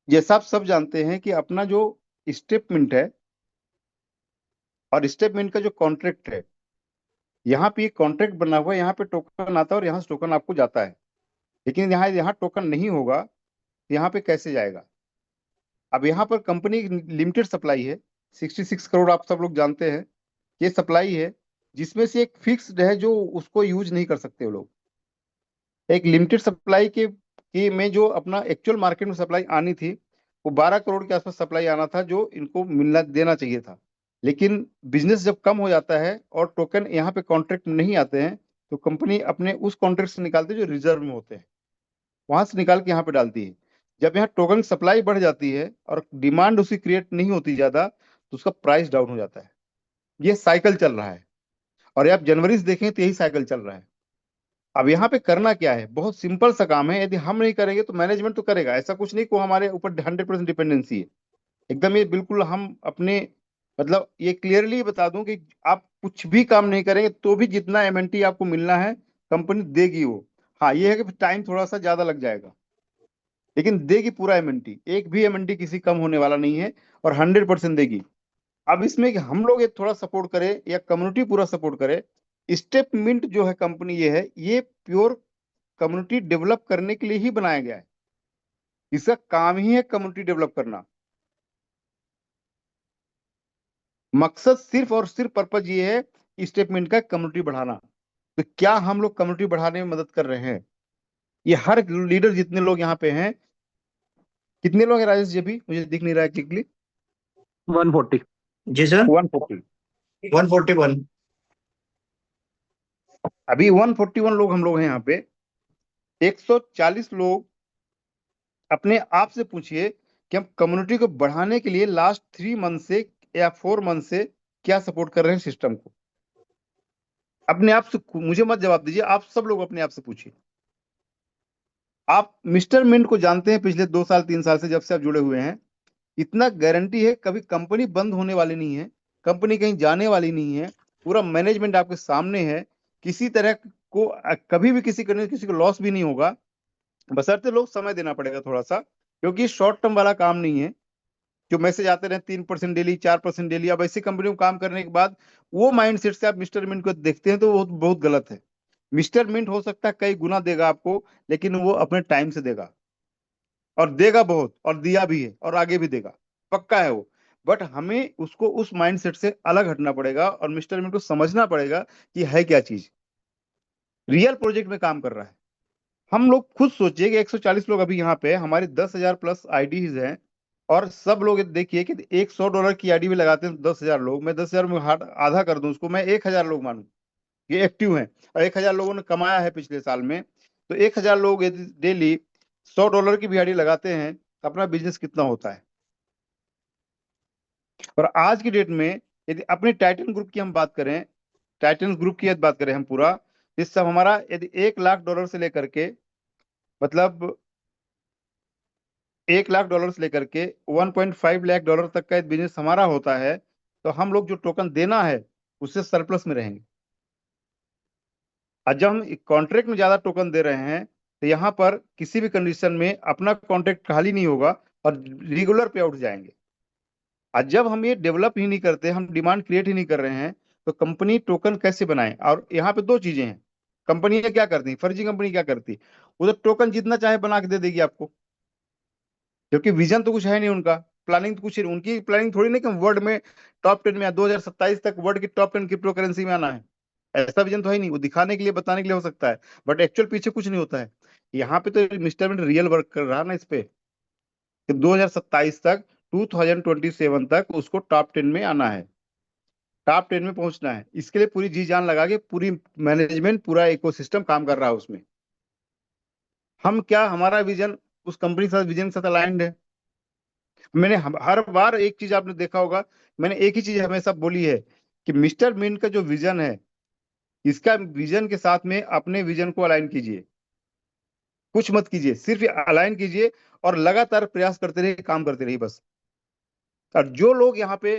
जैसा आप सब जानते हैं कि अपना जो स्टेटमेंट है और स्टेटमेंट का जो कॉन्ट्रैक्ट है, यहाँ पे कॉन्ट्रैक्ट बना हुआ है, यहाँ पे टोकन आता है और यहाँ से टोकन आपको जाता है। लेकिन यहाँ यहाँ टोकन नहीं होगा तो यहाँ पे कैसे जाएगा? अब यहाँ पर कंपनी लिमिटेड सप्लाई है, 66 करोड़ आप सब लोग जानते हैं। ये सप्लाई है जिसमें से एक फिक्स्ड है जो उसको यूज नहीं कर सकते वो लोग। एक लिमिटेड सप्लाई के में जो अपना एक्चुअल मार्केट में सप्लाई आनी थी वो 12 करोड़ के आसपास सप्लाई आना था जो इनको मिलना देना चाहिए था। लेकिन बिजनेस जब कम हो जाता है और टोकन यहाँ पे कॉन्ट्रैक्ट नहीं आते हैं तो कंपनी अपने उस कॉन्ट्रैक्ट से निकालती है जो रिजर्व में होते हैं, वहां से निकाल के यहाँ पे डालती है। जब यहाँ टोकन सप्लाई बढ़ जाती है और डिमांड उसकी क्रिएट नहीं होती ज्यादा तो उसका प्राइस डाउन हो जाता है। ये साइकिल चल रहा है और आप जनवरी से देखें तो यही साइकिल चल रहा है। अब यहाँ पे करना क्या है? बहुत सिंपल सा काम है। यदि हम नहीं करेंगे तो मैनेजमेंट तो करेगा, ऐसा कुछ नहीं को हमारे ऊपर 100% डिपेंडेंसी है। एकदम ये बिल्कुल हम अपने मतलब ये क्लियरली बता दूं कि आप कुछ भी काम नहीं करेंगे तो भी जितना एमएनटी आपको मिलना है कंपनी देगी वो। हाँ ये है कि टाइम थोड़ा सा ज्यादा लग जाएगा लेकिन देगी पूरा एमएनटी, एक भी एमएनटी किसी कम होने वाला नहीं है और 100% देगी। अब इसमें कि हम लोग ये थोड़ा सपोर्ट करें या कम्युनिटी पूरा सपोर्ट करे। स्टेपमिंट जो है कंपनी ये है, ये प्योर कम्युनिटी डेवलप करने के लिए ही बनाया गया है। इसका काम ही है कम्युनिटी डेवलप करना। मकसद सिर्फ और सिर्फ पर्पज ये है स्टेटमेंट का कम्युनिटी बढ़ाना। तो क्या हम लोग कम्युनिटी बढ़ाने में मदद कर रहे हैं? ये हर लीडर जितने लोग यहाँ पे हैं, कितने लोग हैं राजेश जी? अभी मुझे दिख नहीं रहा है क्लिकली। 140। जी सर 140। 141। अभी 141 लोग हम लोग हैं यहाँ पे। 140 लोग अपने आप से पूछिए कि हम कम्युनिटी को बढ़ाने के लिए लास्ट 3 मंथ से या 4 मंथ से क्या सपोर्ट कर रहे हैं सिस्टम को। अपने आप से मुझे मत जवाब दीजिए, आप सब लोग अपने आप से पूछिए। आप मिस्टर मिंट को जानते हैं पिछले 2 साल 3 साल से जब से आप जुड़े हुए हैं। इतना गारंटी है कभी कंपनी बंद होने वाली नहीं है, कंपनी कहीं जाने वाली नहीं है। पूरा मैनेजमेंट आपके सामने है, किसी तरह को कभी भी किसी को लॉस भी नहीं होगा। बशर्ते लोग समय देना पड़ेगा थोड़ा सा, क्योंकि शॉर्ट टर्म वाला काम नहीं है जो मैसेज आते रहे 3% डेली 4% डेली। अब ऐसी कंपनी में काम करने के बाद वो माइंडसेट से आप मिस्टर मिंट को देखते हैं तो वो बहुत गलत है। मिस्टर मिंट हो सकता है कई गुना देगा आपको, लेकिन वो अपने टाइम से देगा और देगा बहुत, और दिया भी है और आगे भी देगा, पक्का है वो। बट हमें उसको उस माइंडसेट से अलग हटना पड़ेगा और मिस्टर मिंट को समझना पड़ेगा कि है क्या चीज, रियल प्रोजेक्ट में काम कर रहा है। हम लोग खुद सोचिए कि 140 लोग अभी यहाँ पे, हमारे 10,000 प्लस आईडीज हैं और सब लोग देखिए कि एक $100 की आईडी भी लगाते हैं 10,000 लोग। मैं 10,000 में आधा कर दूं उसको, मैं 1,000 लोग मानूं ये एक्टिव हैं और 1,000 लोगों ने कमाया है पिछले साल में। तो 1,000 लोग यदि डेली $100 की भी आईडी लगाते हैं तो अपना बिजनेस कितना होता है। और आज की डेट में यदि अपने टाइटन ग्रुप की हम बात करें, टाइटन ग्रुप की यदि बात करें हम पूरा, इस सब हमारा यदि $1 लाख से लेकर के मतलब $1 लाख से लेकर के $1.5 लाख तक का बिजनेस हमारा होता है तो हम लोग जो टोकन देना है उससे सरप्लस में रहेंगे। और जब हम कॉन्ट्रैक्ट में ज्यादा टोकन दे रहे हैं तो यहाँ पर किसी भी कंडीशन में अपना कॉन्ट्रैक्ट खाली नहीं होगा और रेगुलर पे आउट जाएंगे। और जब हम ये डेवलप ही नहीं करते, हम डिमांड क्रिएट ही नहीं कर रहे हैं तो कंपनी टोकन कैसे बनाए? और यहाँ पे 2 चीजें हैं। कंपनी क्या करती है, फर्जी कंपनी क्या करती है, वो तो टोकन जितना चाहे बना के दे देगी आपको, क्योंकि विजन तो कुछ है नहीं उनका, प्लानिंग तो कुछ है, उनकी प्लानिंग थोड़ी नहीं कि वर्ल्ड में टॉप 10 में 2027 तक वर्ल्ड की टॉप 10 क्रिप्टो करेंसी में आना है। ऐसा विजन तो है नहीं, वो दिखाने के लिए बताने के लिए हो सकता है बट एक्चुअल पीछे कुछ नहीं होता है। यहाँ पे तो मिस्टर मिंट रियल वर्क कर रहा है ना इस पे कि 2027 तक 2027 तक उसको टॉप 10 में आना है, टॉप 10 में पहुंचना है। इसके लिए पूरी जी जान लगा के पूरी मैनेजमेंट पूरा इकोसिस्टम काम कर रहा है उसमें। हम क्या, हमारा विजन उस कंपनी के साथ विजन के साथ अलाइंड है। मैंने हर बार एक चीज आपने देखा होगा, मैंने एक ही चीज हमेशा बोली है कि मिस्टर मिंट का जो विजन है इसका विजन के साथ में अपने विजन को अलाइन कीजिए, कुछ मत कीजिए, सिर्फ अलाइन कीजिए और लगातार प्रयास करते रहिए, काम करते रहिए बस। और जो लोग यहाँ पे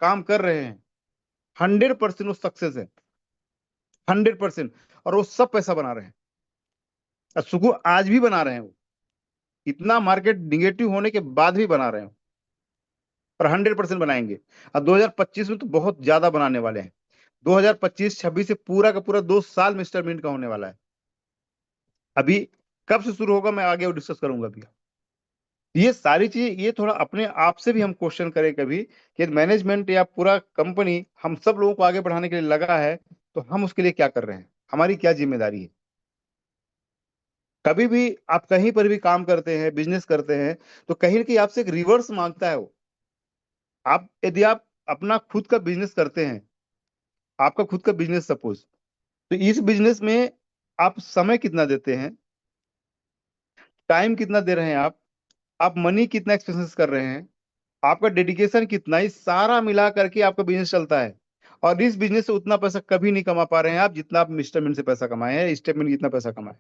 काम कर रहे हैं 100% वो सक्सेस है, 100%, और वो सब पैसा बना रहे हैं, और सुकून आज भी बना रहे हैं, वो इतना मार्केट निगेटिव होने के बाद भी बना रहे हैं, और 100% बनाएंगे। और 2025 में तो बहुत ज्यादा बनाने वाले हैं। 2025-26 से पूरा का पूरा 2 साल मिस्टर मिंट का होने वाला है। अभी कब से शुरू होगा मैं आगे डिस्कस करूंगा अभी। ये सारी चीज, ये थोड़ा अपने आप से भी हम क्वेश्चन करें कभी कि मैनेजमेंट या पूरा कंपनी हम सब लोगों को आगे बढ़ाने के लिए लगा है, तो हम उसके लिए क्या कर रहे हैं, हमारी क्या जिम्मेदारी है। कभी भी आप कहीं पर भी काम करते हैं, बिजनेस करते हैं, तो कहीं ना कहीं आपसे एक रिवर्स मांगता है वो। आप यदि आप अपना खुद का बिजनेस करते हैं, आपका खुद का बिजनेस सपोज, तो इस बिजनेस में आप समय कितना देते हैं, टाइम कितना दे रहे हैं आप मनी कितना एक्सपेंसेस कर रहे हैं, आपका डेडिकेशन कितना, इस सारा मिला करके आपका बिजनेस चलता है। और इस बिजनेस से उतना पैसा कभी नहीं कमा पा रहे हैं आप जितना आप मिस्टर मिंट से पैसा कमाए हैं, स्टेटमेंट कितना पैसा कमाए।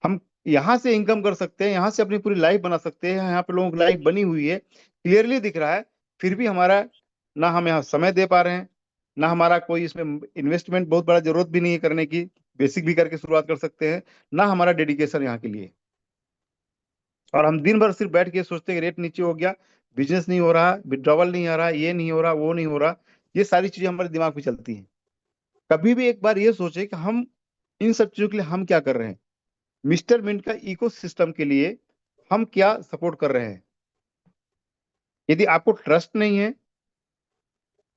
हम यहां से इनकम कर सकते हैं, यहां से अपनी पूरी लाइफ बना सकते हैं, यहाँ पे लोगों की लाइफ बनी हुई है, क्लियरली दिख रहा है। फिर भी हमारा, ना हम यहाँ समय दे पा रहे हैं, ना हमारा कोई इसमें इन्वेस्टमेंट बहुत बड़ा जरूरत भी नहीं है करने की, बेसिक भी करके शुरुआत कर सकते हैं, ना हमारा डेडिकेशन यहाँ के लिए। और हम दिन भर सिर्फ बैठ के सोचते हैं कि रेट नीचे हो गया, बिजनेस नहीं हो रहा, विड्रॉवल नहीं आ रहा, ये नहीं हो रहा, वो नहीं हो रहा। ये सारी चीजें हमारे दिमाग में चलती हैं। कभी भी एक बार ये सोचे कि हम इन सब चीजों के लिए हम क्या कर रहे हैं, मिस्टर मिंट का इकोसिस्टम के लिए हम क्या सपोर्ट कर रहे हैं। यदि आपको ट्रस्ट नहीं है,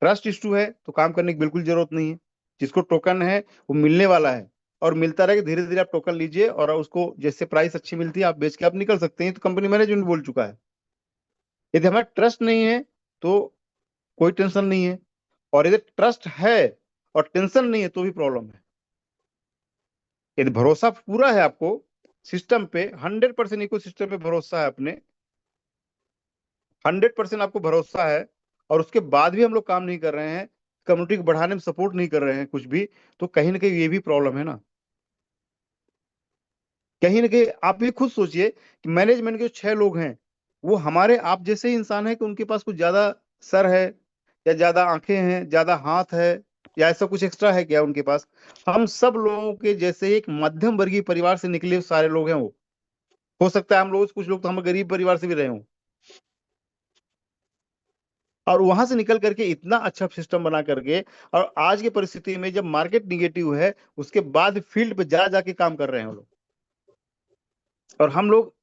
ट्रस्ट इशू है, तो काम करने की बिल्कुल जरूरत नहीं है। जिसको टोकन है वो मिलने वाला है, और मिलता रहेगा। धीरे धीरे आप टोकन लीजिए और उसको जैसे प्राइस अच्छी मिलती है आप बेच के आप निकल सकते हैं, तो कंपनी मैनेजमेंट बोल चुका है। यदि हमारा ट्रस्ट नहीं है तो कोई टेंशन नहीं है, और यदि ट्रस्ट है और टेंशन नहीं है तो भी प्रॉब्लम है। यदि भरोसा पूरा है आपको सिस्टम पे, 100% इको सिस्टम पे भरोसा है अपने, 100% आपको भरोसा है, और उसके बाद भी हम लोग काम नहीं कर रहे हैं, कम्युनिटी को बढ़ाने में सपोर्ट नहीं कर रहे हैं कुछ भी, तो कहीं ना कहीं ये भी प्रॉब्लम है ना। कहीं ना कहीं आप भी खुद सोचिए कि मैनेजमेंट के जो 6 लोग हैं वो हमारे आप जैसे ही इंसान है कि उनके पास कुछ ज्यादा सर है, या ज्यादा आंखें हैं, ज्यादा हाथ है, या ऐसा कुछ एक्स्ट्रा है क्या उनके पास। हम सब लोगों के जैसे एक मध्यम वर्गीय परिवार से निकले सारे लोग हैं वो। हो सकता है हम लोग, कुछ लोग तो हम गरीब परिवार से भी रहे हों, और वहां से निकल करके इतना अच्छा सिस्टम बना करके, और आज की परिस्थिति में जब मार्केट निगेटिव है उसके बाद फील्ड पे जा जाके काम कर रहे हैं वो लोग। और हम लोग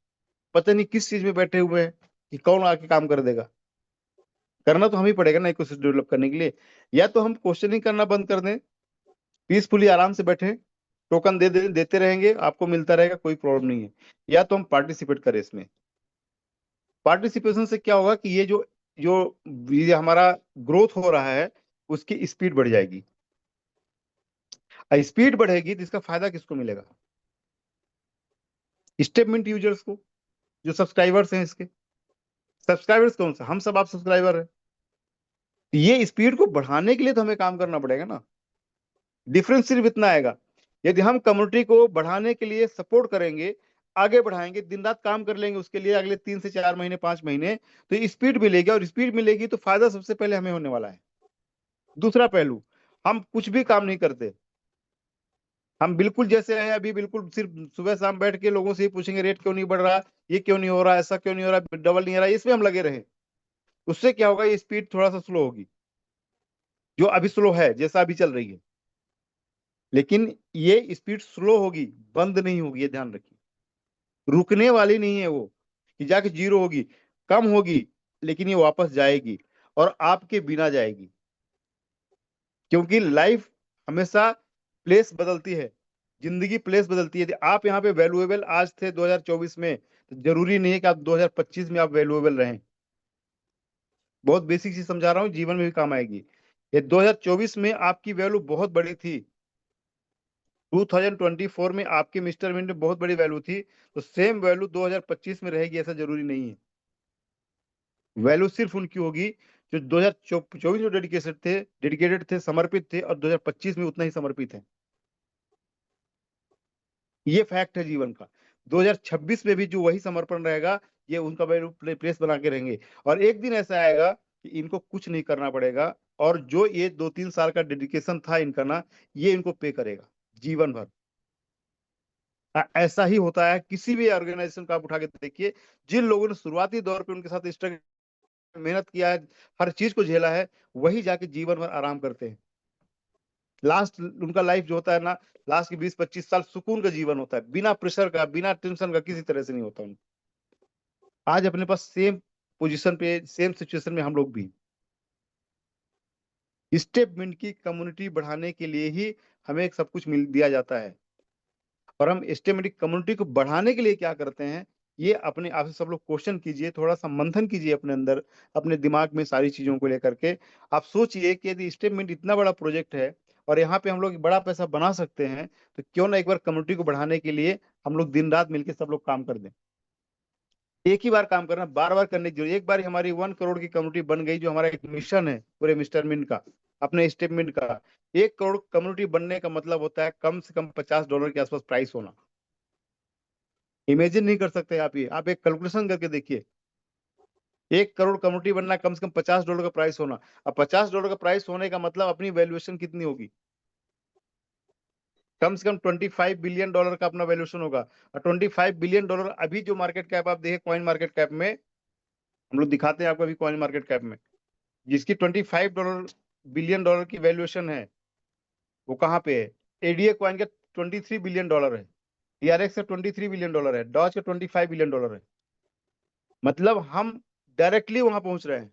पता नहीं किस चीज में बैठे हुए हैं कि कौन आके काम कर देगा। करना तो हम ही पड़ेगा ना इकोसिस्टम डेवलप करने के लिए। या तो हम क्वेश्चनिंग करना बंद कर दें, पीसफुली आराम से बैठे, टोकन देते रहेंगे, आपको मिलता रहेगा, कोई प्रॉब्लम नहीं है। या तो हम पार्टिसिपेट करें इसमें। पार्टिसिपेशन से क्या होगा कि ये जो जो ये हमारा ग्रोथ हो रहा है उसकी स्पीड बढ़ जाएगी। स्पीड बढ़ेगी तो इसका फायदा किसको मिलेगा, स्टेटमेंट यूजर्स को, जो सब्सक्राइबर्स हैं इसके। सब्सक्राइबर्स कौन सा, हम सब आप सब्सक्राइबर है। ये स्पीड को बढ़ाने के लिए तो हमें काम करना पड़ेगा ना। डिफरेंस सिर्फ इतना आएगा, यदि हम कम्युनिटी को बढ़ाने के लिए सपोर्ट करेंगे, आगे बढ़ाएंगे, दिन रात काम कर लेंगे उसके लिए अगले 3 से 4 महीने 5 महीने, तो ये स्पीड मिलेगी, और स्पीड मिलेगी तो फायदा सबसे पहले हमें होने वाला है। दूसरा पहलू, हम कुछ भी काम नहीं करते, हम बिल्कुल जैसे हैं अभी, बिल्कुल सिर्फ सुबह शाम बैठ के लोगों से ही पूछेंगे रेट क्यों नहीं बढ़ रहा, ये क्यों नहीं हो रहा, ऐसा क्यों नहीं हो रहा, डबल नहीं हो रहा, इसमें हम लगे रहे। उससे क्या होगा, ये स्पीड थोड़ा सा स्लो होगी, जो अभी स्लो है जैसा अभी चल रही है। लेकिन ये स्पीड स्लो होगी, बंद नहीं होगी, ये ध्यान रखिए। रुकने वाली नहीं है वो कि जाके जीरो होगी, कम होगी, लेकिन ये वापस जाएगी, और आपके बिना जाएगी। क्योंकि लाइफ हमेशा प्लेस बदलती है, जिंदगी प्लेस बदलती है। यदि आप यहाँ पे वैल्यूएबल आज थे 2024 में, तो जरूरी नहीं है कि आप 2025 में आप वैल्यूएबल रहें। बहुत बेसिक चीज समझा रहा हूँ, जीवन में भी काम आएगी। ये 2024 में आपकी वैल्यू बहुत बड़ी थी, 2024 में आपके मिस्टर मिंट में बहुत बड़ी वैल्यू थी, तो सेम वैल्यू 2025 में रहेगी ऐसा जरूरी नहीं है। वैल्यू सिर्फ उनकी होगी जो 2024 में डेडिकेटेड थे, समर्पित थे, और 2025 में उतना ही समर्पित है। ये फैक्ट है जीवन का। 2026 में भी जो वही समर्पण रहेगा, ये उनका वैल्यू प्लेस बना के रहेंगे। और एक दिन ऐसा आएगा कि इनको कुछ नहीं करना पड़ेगा, और जो ये 2-3 साल का डेडिकेशन था इनका ना, ये इनको पे करेगा जीवन भर। ऐसा ही होता है किसी भी ऑर्गेनाइजेशन का आप उठा के देखिए, जिन लोगों ने शुरुआती दौर पे उनके साथ स्ट्रगल मेहनत किया है, हर चीज को झेला है, वही जाके जीवन भर आराम करते हैं। लास्ट उनका लाइफ जो होता है ना, लास्ट के 20-25 साल सुकून का जीवन होता है, बिना प्रेशर का, बिना टेंशन का, किसी तरह से नहीं होता उनको। आज अपने पास सेम पोजीशन पे, सेम सिचुएशन में हम लोग भी। स्टेपमेंट की कम्युनिटी बढ़ाने के लिए ही हमें सब कुछ मिल दिया जाता है। और हम स्टेमेटिक कम्युनिटी को बढ़ाने के लिए क्या करते हैं, ये अपने आप से सब लोग क्वेश्चन कीजिए, थोड़ा सा मंथन कीजिए अपने अंदर, अपने दिमाग में सारी चीजों को लेकर के। आप सोचिए कि यदि स्टेटमेंट इतना बड़ा प्रोजेक्ट है और यहाँ पे हम लोग बड़ा पैसा बना सकते हैं, तो क्यों ना एक बार कम्युनिटी को बढ़ाने के लिए हम लोग दिन रात मिलकर सब लोग काम कर दें। एक ही बार काम करना, बार बार करने की जरूरत। एक बार हमारी 1 करोड़ की कम्युनिटी बन गई, जो हमारा एक मिशन है पूरे मिस्टर मिंट का, अपने स्टेटमेंट का। 1 करोड़ कम्युनिटी बनने का मतलब होता है कम से कम $50 के आसपास प्राइस होना। इमेजिन नहीं कर सकते आप ये, आप एक कैलकुलेशन करके देखिए। 1 करोड़ कम्युनिटी बनना, कम से कम $50 का प्राइस होना। अब $50 का प्राइस होने का मतलब अपनी वैल्यूएशन कितनी होगी? कम से कम $25 बिलियन का अपना वैल्यूएशन होगा। और $25 बिलियन अभी जो मार्केट कैप आप देखें, कॉइन मार्केट कैप में, हम लोग दिखाते हैं आपको अभी कॉइन मार्केट कैप में, जिसकी $25 बिलियन की वैल्यूएशन है, वो कहाँ पे है? एडीए कॉइन का $23 बिलियन है, टीआरएक्स का $23 बिलियन है, डॉज का $25 बिलियन है। मतलब हम डायरेक्टली वहां पहुंच रहे हैं।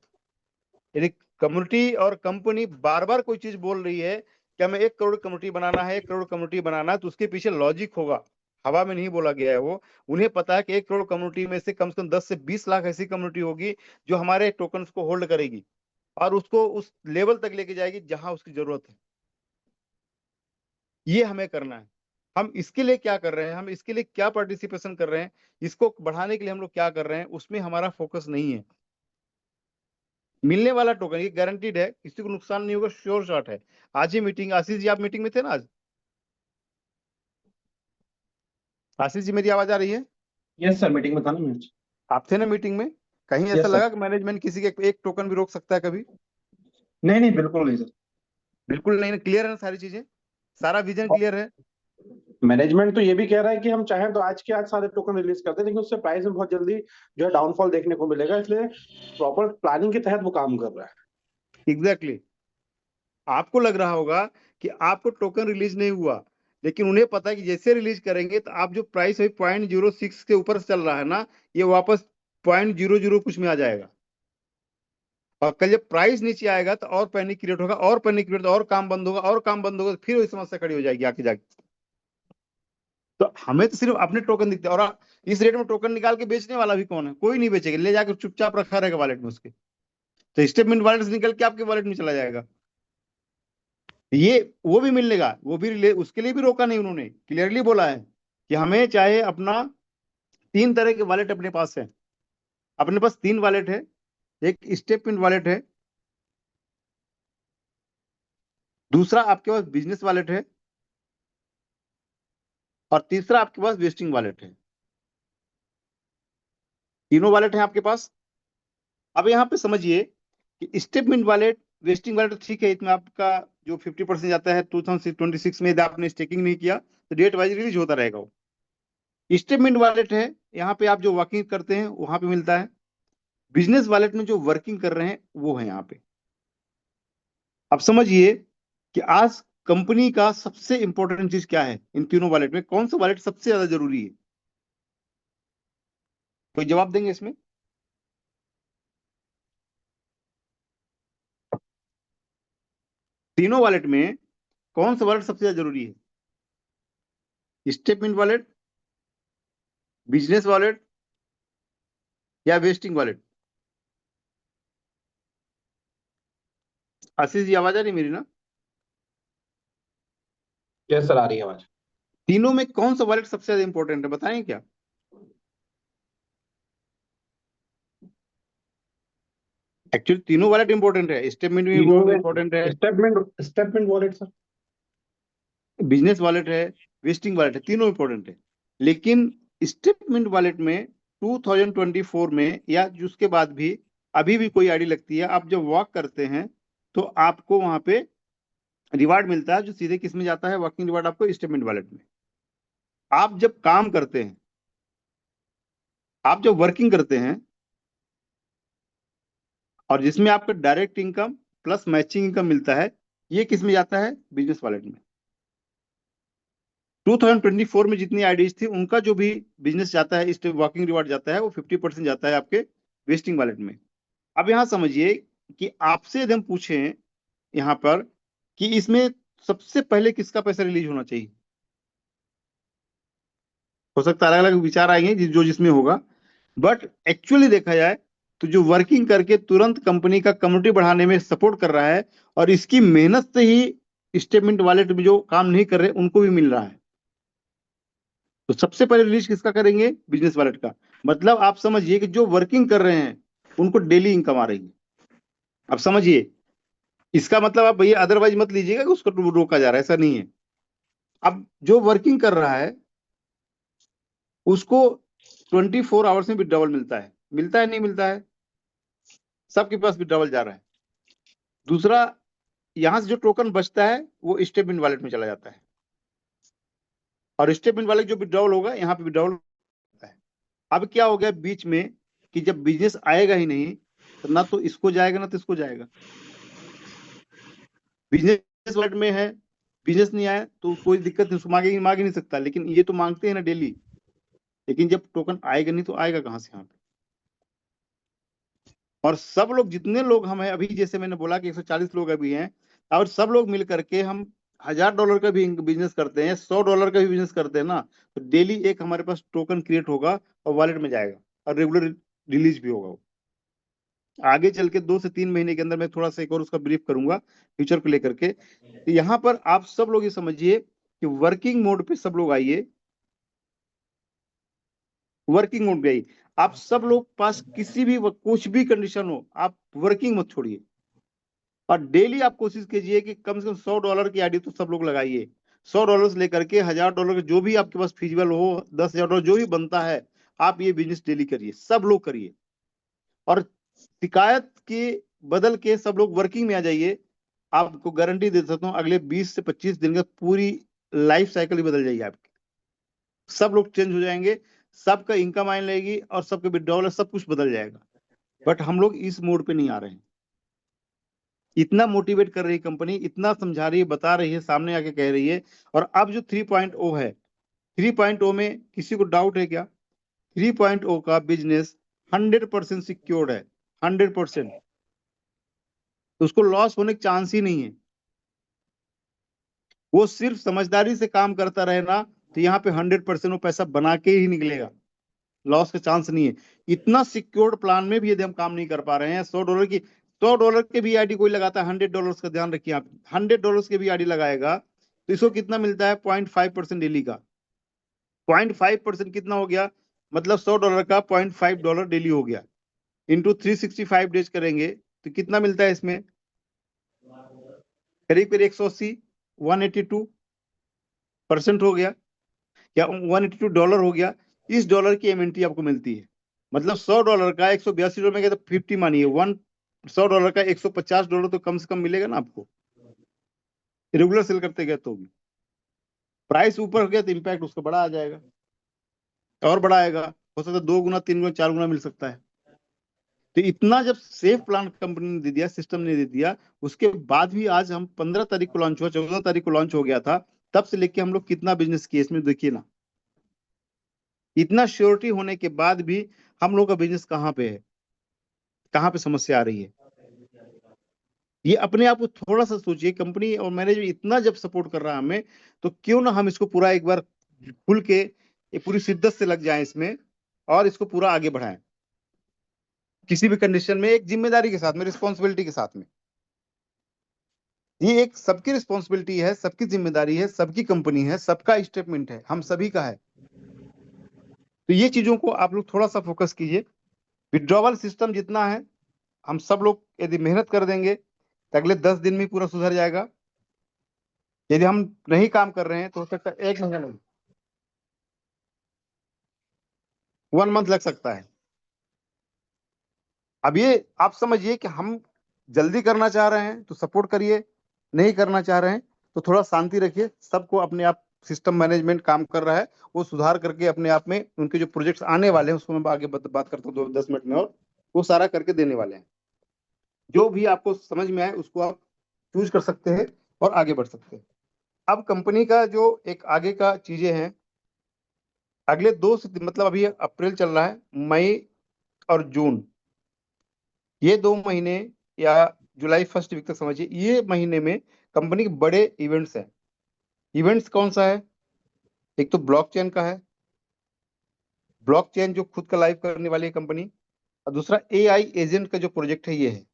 यदि कम्युनिटी और कंपनी बार बार कोई चीज बोल रही है कि हमें 1 करोड़ कम्युनिटी बनाना है, 1 करोड़ कम्युनिटी बनाना है, तो उसके पीछे लॉजिक होगा। हवा में नहीं बोला गया है वो। उन्हें पता है कि 1 करोड़ कम्युनिटी में से कम 10 से 20 लाख ऐसी कम्युनिटी होगी जो हमारे टोकन्स को होल्ड करेगी और उसको उस लेवल तक लेके जाएगी जहां उसकी जरूरत है। ये हमें करना है। हम इसके लिए क्या कर रहे हैं, हम इसके लिए क्या पार्टिसिपेशन कर रहे हैं, इसको बढ़ाने के लिए हम लोग क्या कर रहे हैं, उसमें हमारा फोकस नहीं है। मिलने वाला टोकन ये गारंटीड है, किसी को नुकसान नहीं होगा, श्योर शॉट है। आज ही मीटिंग, आशीष जी आप मीटिंग में थे ना आज? आशीष जी मेरी आवाज आ रही है? यस सर, मीटिंग में था ना मैं। आप थे ना मीटिंग में? कहीं Yes, ऐसा sir. लगा कि मैनेजमेंट किसी के एक टोकन भी रोक सकता है कभी? नहीं नहीं, बिल्कुल नहीं सर। बिल्कुल नहीं। क्लियर है ना सारी चीजें? सारा विजन क्लियर है? मैनेजमेंट तो ये भी कह रहा है कि हम चाहें तो आज के आज सारे टोकन रिलीज कर दें, लेकिन उससे प्राइस में बहुत जल्दी जो है डाउनफॉल देखने को मिलेगा, इसलिए प्रॉपर प्लानिंग के तहत वो काम कर रहा है। एग्जैक्टली। आपको लग रहा होगा कि आपको टोकन रिलीज नहीं हुआ, लेकिन उन्हें पता है कि जैसे रिलीज करेंगे तो आप जो प्राइस है 0.06 के ऊपर चल रहा है ना, ये वापस 0.00 कुछ में आ जाएगा। और कल जब प्राइस नीचे आएगा तो और पैनिक क्रिएट होगा, और पैनिक क्रिएट, और काम बंद होगा, और काम बंद होगा, फिर वही समस्या खड़ी हो जाएगी आके जाके। तो हमें तो सिर्फ अपने टोकन दिखते हैं, और इस रेट में टोकन निकाल के बेचने वाला भी कौन है? कोई नहीं बेचेगा, ले जाकर चुपचाप रखा रहेगा वॉलेट में उसके। तो स्टेटमेंट वॉलेट से निकल के आपके वॉलेट में चला जाएगा। ये वो भी मिलेगा, वो भी उसके लिए भी रोका नहीं, उन्होंने क्लियरली बोला है कि हमें चाहे अपना 3 तरह के वॉलेट अपने पास है। अपने पास 3 वॉलेट है। एक स्टेटमेंट वॉलेट है, दूसरा आपके पास बिजनेस वॉलेट है, और तीसरा आपके पास वेस्टिंग वॉलेट है। तीनों वॉलेट है आपके पास। अब यहाँ पे समझिए कि स्टेटमेंट वॉलेट, वेस्टिंग वॉलेट ठीक है, इसमें आपका जो 50% जाता है 2026 में, यदि आपने स्टेकिंग नहीं किया तो डेट वाइज रिलीज होता रहेगा वो। स्टेटमेंट वॉलेट है, यहाँ पे आप जो वर्किंग करते हैं वहां पे मिलता है। बिजनेस वॉलेट में जो वर्किंग कर रहे हैं वो है यहाँ पे। अब समझिए कि आज कंपनी का सबसे इंपॉर्टेंट चीज क्या है, इन तीनों वॉलेट में कौन सा वॉलेट सबसे ज्यादा जरूरी है? कोई जवाब देंगे इसमें? तीनों वॉलेट में कौन सा वॉलेट सबसे ज्यादा जरूरी है? स्टेटमेंट वॉलेट, बिजनेस वॉलेट, या वेस्टिंग वॉलेट? आशीष जी आवाज आ रही मेरी ना? यस सर, आ रही है आवाज। तीनों में कौन सा वॉलेट सबसे ज्यादा इंपॉर्टेंट है, बताएं क्या? एक्चुअली तीनों वॉलेट इंपॉर्टेंट है, स्टेटमेंट भी तीनों में इंपॉर्टेंट है, statement wallet sir, business wallet है, वेस्टिंग वॉलेट है, तीनों इंपॉर्टेंट है। लेकिन स्टेटमेंट वॉलेट में 2024 में या उसके बाद भी अभी भी कोई आईडी लगती है, आप जब वॉक करते हैं तो आपको वहां पे रिवार्ड मिलता है, जो सीधे किस में जाता है, वर्किंग रिवार्ड आपको स्टेटमेंट वॉलेट में। आप जब काम करते हैं, आप जब वर्किंग करते हैं और जिसमें आपका direct income plus matching income मिलता है, ये किस में जाता है, बिजनेस वॉलेट में। 2024 में जितनी आईडीज थी उनका जो भी बिजनेस जाता है, इस वर्किंग रिवार्ड जाता है, वो 50% जाता है आपके वेस्टिंग वॉलेट में। अब यहां समझिए कि आपसे यदि हम पूछें यहां पर कि इसमें सबसे पहले किसका पैसा रिलीज होना चाहिए, हो सकता है अलग अलग विचार आएंगे जो जिसमें होगा, बट एक्चुअली देखा जाए तो जो वर्किंग करके तुरंत कंपनी का कम्युनिटी बढ़ाने में सपोर्ट कर रहा है और इसकी मेहनत से ही स्टेटमेंट वॉलेट में जो काम नहीं कर रहे उनको भी मिल रहा है, तो सबसे पहले रिलीज किसका करेंगे, बिजनेस वॉलेट का। मतलब आप समझिए कि जो वर्किंग कर रहे हैं उनको डेली इनकम आ रही है। अब समझिए, इसका मतलब आप भैया अदरवाइज मत लीजिएगा कि उसको रोका जा रहा है, ऐसा नहीं है। अब जो वर्किंग कर रहा है उसको 24 आवर्स में विड्रॉवल मिलता है, मिलता है नहीं मिलता है, सबके पास विड्रॉवल जा रहा है। दूसरा, यहां से जो टोकन बचता है वो स्टेटमेंट वॉलेट में चला जाता है, और स्टेटमेंट वॉलेट जो विड्रॉवल होगा यहाँ पे विड्रॉवल होता है। अब क्या हो गया बीच में कि जब बिजनेस आएगा ही नहीं तो ना तो इसको जाएगा ना तो इसको जाएगा। बिजनेस वॉलेट में है, बिजनेस नहीं आया तो कोई दिक्कत नहीं, उसको मांग ही नहीं सकता, लेकिन ये तो मांगते हैं ना डेली। लेकिन जब टोकन आएगा नहीं तो आएगा कहां से यहाँ पे। और सब लोग, जितने लोग हम हैं अभी, जैसे मैंने बोला कि 140 लोग अभी हैं, और सब लोग मिल करके हम $1000 का भी बिजनेस करते हैं, $100 का भी बिजनेस करते हैं ना, तो डेली एक हमारे पास टोकन क्रिएट होगा और वॉलेट में जाएगा और रेगुलर रिलीज भी होगा। आगे चल के 2 से 3 महीने के अंदर मैं थोड़ा सा एक और उसका ब्रीफ करूंगा फ्यूचर को लेकर के। तो यहाँ पर आप सब लोग ये समझिए कि वर्किंग मोड पे सब लोग आइए, वर्किंग मोड पे आइए। आप सब लोग पास किसी भी कुछ भी कंडीशन हो, आप वर्किंग मत छोड़िए, और डेली आप कोशिश कीजिए कि कम से कम $100 की आईडी तो सब लोग लगाइए। $100 से लेकर के $1000 जो भी आपके पास फिजिबल हो, $10,000 जो भी बनता है, आप ये बिजनेस डेली करिए, सब लोग करिए। और शिकायत के बदल के सब लोग वर्किंग में आ जाइए। आपको गारंटी दे सकता हूं अगले 20 से 25 दिन का पूरी लाइफ साइकिल ही बदल जाएगी आपकी। सब लोग चेंज हो जाएंगे, सबका इनकम आने लगेगी और सबके विड्रॉल सब कुछ बदल जाएगा। बट हम लोग इस मोड पे नहीं आ रहे हैं। इतना मोटिवेट कर रही है कंपनी, इतना समझा रही है, बता रही है, सामने आके कह रही है। और अब जो 3.0 है, 3.0 में किसी को डाउट है क्या? 3.0 का बिजनेस 100% सिक्योर्ड है, 100%। उसको लॉस होने का चांस ही नहीं है। वो सिर्फ समझदारी से काम करता रहे ना, तो यहाँ पे 100% वो पैसा बना के ही निकलेगा, लॉस का चांस नहीं है। इतना सिक्योर्ड प्लान में भी यदि हम काम नहीं कर पा रहे हैं, $100 के भी आईडी कोई लगाता है, $100 का ध्यान रखिए आप, $100 के भी आईडी लगाएगा तो इसको कितना मिलता है? 0.5% डेली का। 0.5% कितना हो गया? मतलब $100 का $0.5 डेली हो गया, इंटू 365 डेज करेंगे तो कितना मिलता है इसमें? करीब करीब 180, 182% हो गया, या $182 हो गया। इस डॉलर की एमएनटी आपको मिलती है। मतलब $100 का $182 में गया तो 50 मानिए, $100 का $150 तो कम से कम मिलेगा ना आपको, रेगुलर सेल करते गए तो भी। प्राइस ऊपर हो गया तो इम्पैक्ट उसका बड़ा आ जाएगा, और बड़ा आएगा, हो सकता है 2 गुना 3 गुना 4 गुना मिल सकता है। तो इतना जब सेफ प्लान कंपनी ने दे दिया, सिस्टम ने दे दिया, उसके बाद भी आज हम 15 तारीख को लॉन्च हुआ, 14 तारीख को लॉन्च हो गया था, तब से लेके हम लोग कितना बिजनेस किए इसमें देखिए ना। इतना श्योरिटी होने के बाद भी हम लोग का बिजनेस कहाँ पे है, कहाँ पे समस्या आ रही है? ये अपने आप को थोड़ा सा सोचिए। कंपनी और मैनेजमेंट इतना जब सपोर्ट कर रहा है हमें, तो क्यों ना हम इसको पूरा एक बार खुल के पूरी शिद्दत से लग जाएं इसमें और इसको पूरा आगे बढ़ाएं, किसी भी कंडीशन में, एक जिम्मेदारी के साथ में, रिस्पॉन्सिबिलिटी के साथ में। ये एक सबकी रिस्पॉन्सिबिलिटी है, सबकी जिम्मेदारी है, सबकी कंपनी है, सबका स्टेटमेंट है, हम सभी का है। तो ये चीजों को आप लोग थोड़ा सा फोकस कीजिए। विड्रॉवल सिस्टम जितना है हम सब लोग यदि मेहनत कर देंगे तो अगले 10 दिन में पूरा सुधर जाएगा। यदि हम नहीं काम कर रहे हैं तो हो सकता है 1 महीना नहीं, 1 मंथ लग सकता है। अब ये आप समझिए कि हम जल्दी करना चाह रहे हैं तो सपोर्ट करिए, नहीं करना चाह रहे हैं तो थोड़ा शांति रखिए। सबको अपने आप सिस्टम मैनेजमेंट काम कर रहा है, वो सुधार करके अपने आप में उनके जो प्रोजेक्ट्स आने वाले हैं उसको मैं आगे बात करता हूँ 10 मिनट में, और वो सारा करके देने वाले हैं। जो भी आपको समझ में आए उसको आप चूज कर सकते हैं और आगे बढ़ सकते हैं। अब कंपनी का जो एक आगे का चीजें हैं, अगले 2 से मतलब अभी अप्रैल चल रहा है, मई और जून, ये 2 महीने या जुलाई फर्स्ट वीक तक समझिए, ये महीने में कंपनी के बड़े इवेंट्स हैं। इवेंट्स कौन सा है? एक तो ब्लॉकचेन का है, ब्लॉकचेन जो खुद का लाइव करने वाली है कंपनी, और दूसरा एआई एजेंट का जो प्रोजेक्ट है ये है।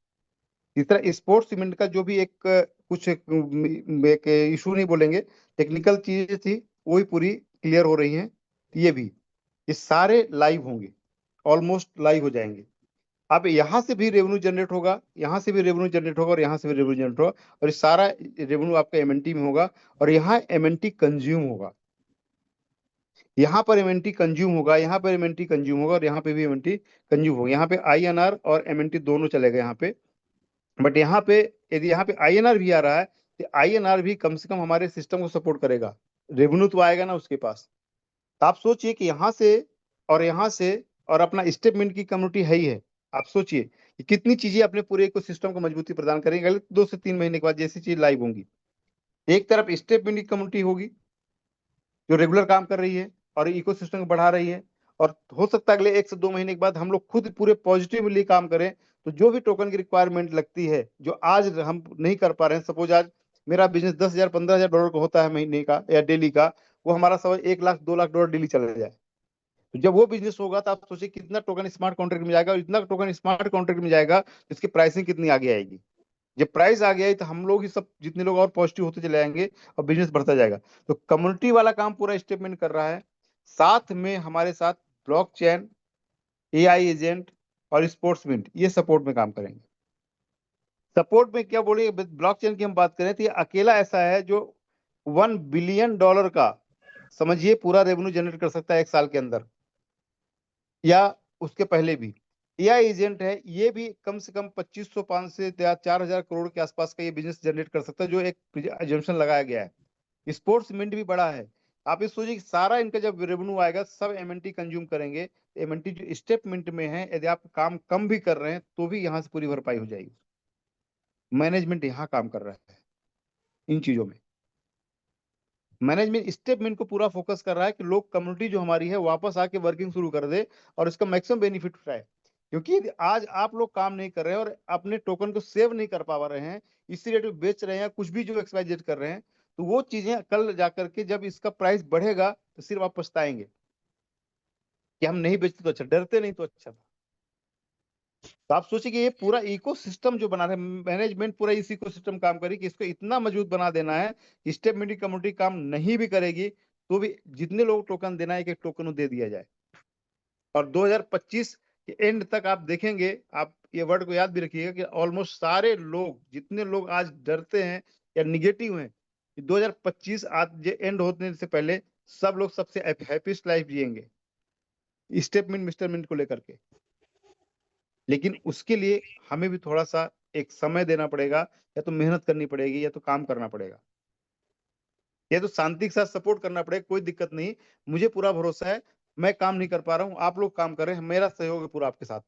तीसरा स्पोर्ट्स इवेंट का जो भी एक कुछ एक इशू नहीं बोलेंगे, टेक्निकल चीजें थी वही पूरी क्लियर हो रही हैं। ये सारे लाइव होंगे, ऑलमोस्ट लाइव हो जाएंगे। अब यहाँ से भी रेवेन्यू जनरेट होगा, यहाँ से भी रेवेन्यू जनरेट होगा, और यहाँ से भी रेवेन्यू जनरेट होगा, और ये सारा रेवेन्यू आपका एमएनटी में होगा, और यहाँ एमएनटी कंज्यूम होगा। यहाँ पर एमएनटी कंज्यूम होगा, यहाँ पर एमएनटी कंज्यूम होगा, और यहाँ पे भी एमएनटी कंज्यूम होगा। यहाँ पे आईएनआर और एमएनटी दोनों चलेगा यहाँ पे। बट यहाँ पे यदि यहाँ पे आईएनआर भी आ रहा है तो आईएनआर भी कम से कम हमारे सिस्टम को सपोर्ट करेगा, रेवेन्यू तो आएगा ना उसके पास। तो आप सोचिए कि यहाँ से और अपना स्टेटमेंट की कम्युनिटी है ही है। आप सोचिए कि कितनी चीजें अपने पूरे इकोसिस्टम को मजबूती प्रदान करेंगे अगले 2 से 3 महीने के बाद जैसी चीज लाइव होंगी। एक तरफ स्टेटमेंट की कम्युनिटी होगी जो रेगुलर काम कर रही है और इकोसिस्टम को बढ़ा रही है, और हो सकता है अगले 1 से 2 महीने के बाद हम लोग खुद पूरे पॉजिटिवली काम करें, तो जो भी टोकन की रिक्वायरमेंट लगती है जो आज हम नहीं कर पा रहे हैं, सपोज आज मेरा बिजनेस 10,000 15,000 डॉलर का होता है महीने का या डेली का, वो हमारा समझ 1 लाख 2 लाख डॉलर डेली चला जाए, तो जब वो बिजनेस होगा तो आप सोचिए कितना टोकन स्मार्ट कॉन्ट्रैक्ट में जाएगा, और इतना टोकन स्मार्ट कॉन्ट्रैक्ट में जाएगा तो इसकी प्राइसिंग कितनी आगे आएगी। जब प्राइस आ गया तो हम लोग ही सब जितने लोग और पॉजिटिव होते चले जाएंगे और बिजनेस बढ़ता जाएगा। तो कम्युनिटी वाला काम पूरा स्टेटमेंट कर रहा है, साथ में हमारे साथ ब्लॉकचेन, एआई एजेंट और स्पोर्ट्स मिंट ये सपोर्ट में काम करेंगे। सपोर्ट में क्या बोलिए, ब्लॉकचेन की हम बात करें तो ये अकेला ऐसा है जो $1 बिलियन का समझिए पूरा रेवेन्यू जनरेट कर सकता है 1 साल के अंदर या उसके पहले भी। एआई एजेंट है, ये भी कम से कम 2500 5 से 4,000 करोड़ के आसपास का ये बिजनेस जनरेट कर सकता है, जो एक एजम्पशन लगाया गया है। स्पोर्ट्स मिंट भी बड़ा है। आप ये सोचिए कि सारा इनका जब रेवेन्यू आएगा सब एमएनटी कंज्यूम करेंगे, एमएनटी जो स्टेप मिंट में है यदि आप काम कम भी कर रहे हैं तो भी यहाँ से पूरी भरपाई हो जाएगी। मैनेजमेंट यहाँ काम कर रहा है इन चीजों में। मैनेजमेंट स्टेटमेंट को पूरा फोकस कर रहा है कि लोग कम्युनिटी जो हमारी है वापस आके वर्किंग शुरू कर दे और इसका मैक्सिमम बेनिफिट उठाए। क्योंकि आज आप लोग काम नहीं कर रहे हैं और अपने टोकन को सेव नहीं कर पा रहे हैं, इसी रेट में बेच रहे हैं, कुछ भी जो एक्सवाइजेड कर रहे हैं, तो वो चीजें कल जाकर के जब इसका प्राइस बढ़ेगा तो सिर्फ आप पछताएंगे कि हम नहीं बेचते तो अच्छा, डरते नहीं तो अच्छा था। तो आप सोचिए कि ये पूरा इकोसिस्टम जो बना रहे हैं, मैनेजमेंट पूरा इस इकोसिस्टम काम करेगी कि इसको इतना मजबूत बना देना है कि स्टेटमेंट कम्युनिटी काम नहीं भी करेगी तो भी जितने लोग टोकन देना है एक एक टोकन दे दिया जाए। और 2025 के एंड तक आप देखेंगे, आप ये वर्ड को याद भी रखिएगा कि ऑलमोस्ट सारे लोग जितने लोग आज डरते हैं या निगेटिव हैं, 2025 आज एंड होने से पहले सब लोग सबसे हैप्पीस्ट लाइफ जिएंगे स्टेटमेंट मिस्टरमेंट को लेकर के। लेकिन उसके लिए हमें भी थोड़ा सा एक समय देना पड़ेगा, या तो मेहनत करनी पड़ेगी या तो काम करना पड़ेगा, या तो शांति के साथ सपोर्ट करना पड़ेगा। कोई दिक्कत नहीं, मुझे पूरा भरोसा है, मैं काम नहीं कर पा रहा हूं, आप लोग काम कर रहे हैं, मेरा सहयोग है पूरा आपके साथ।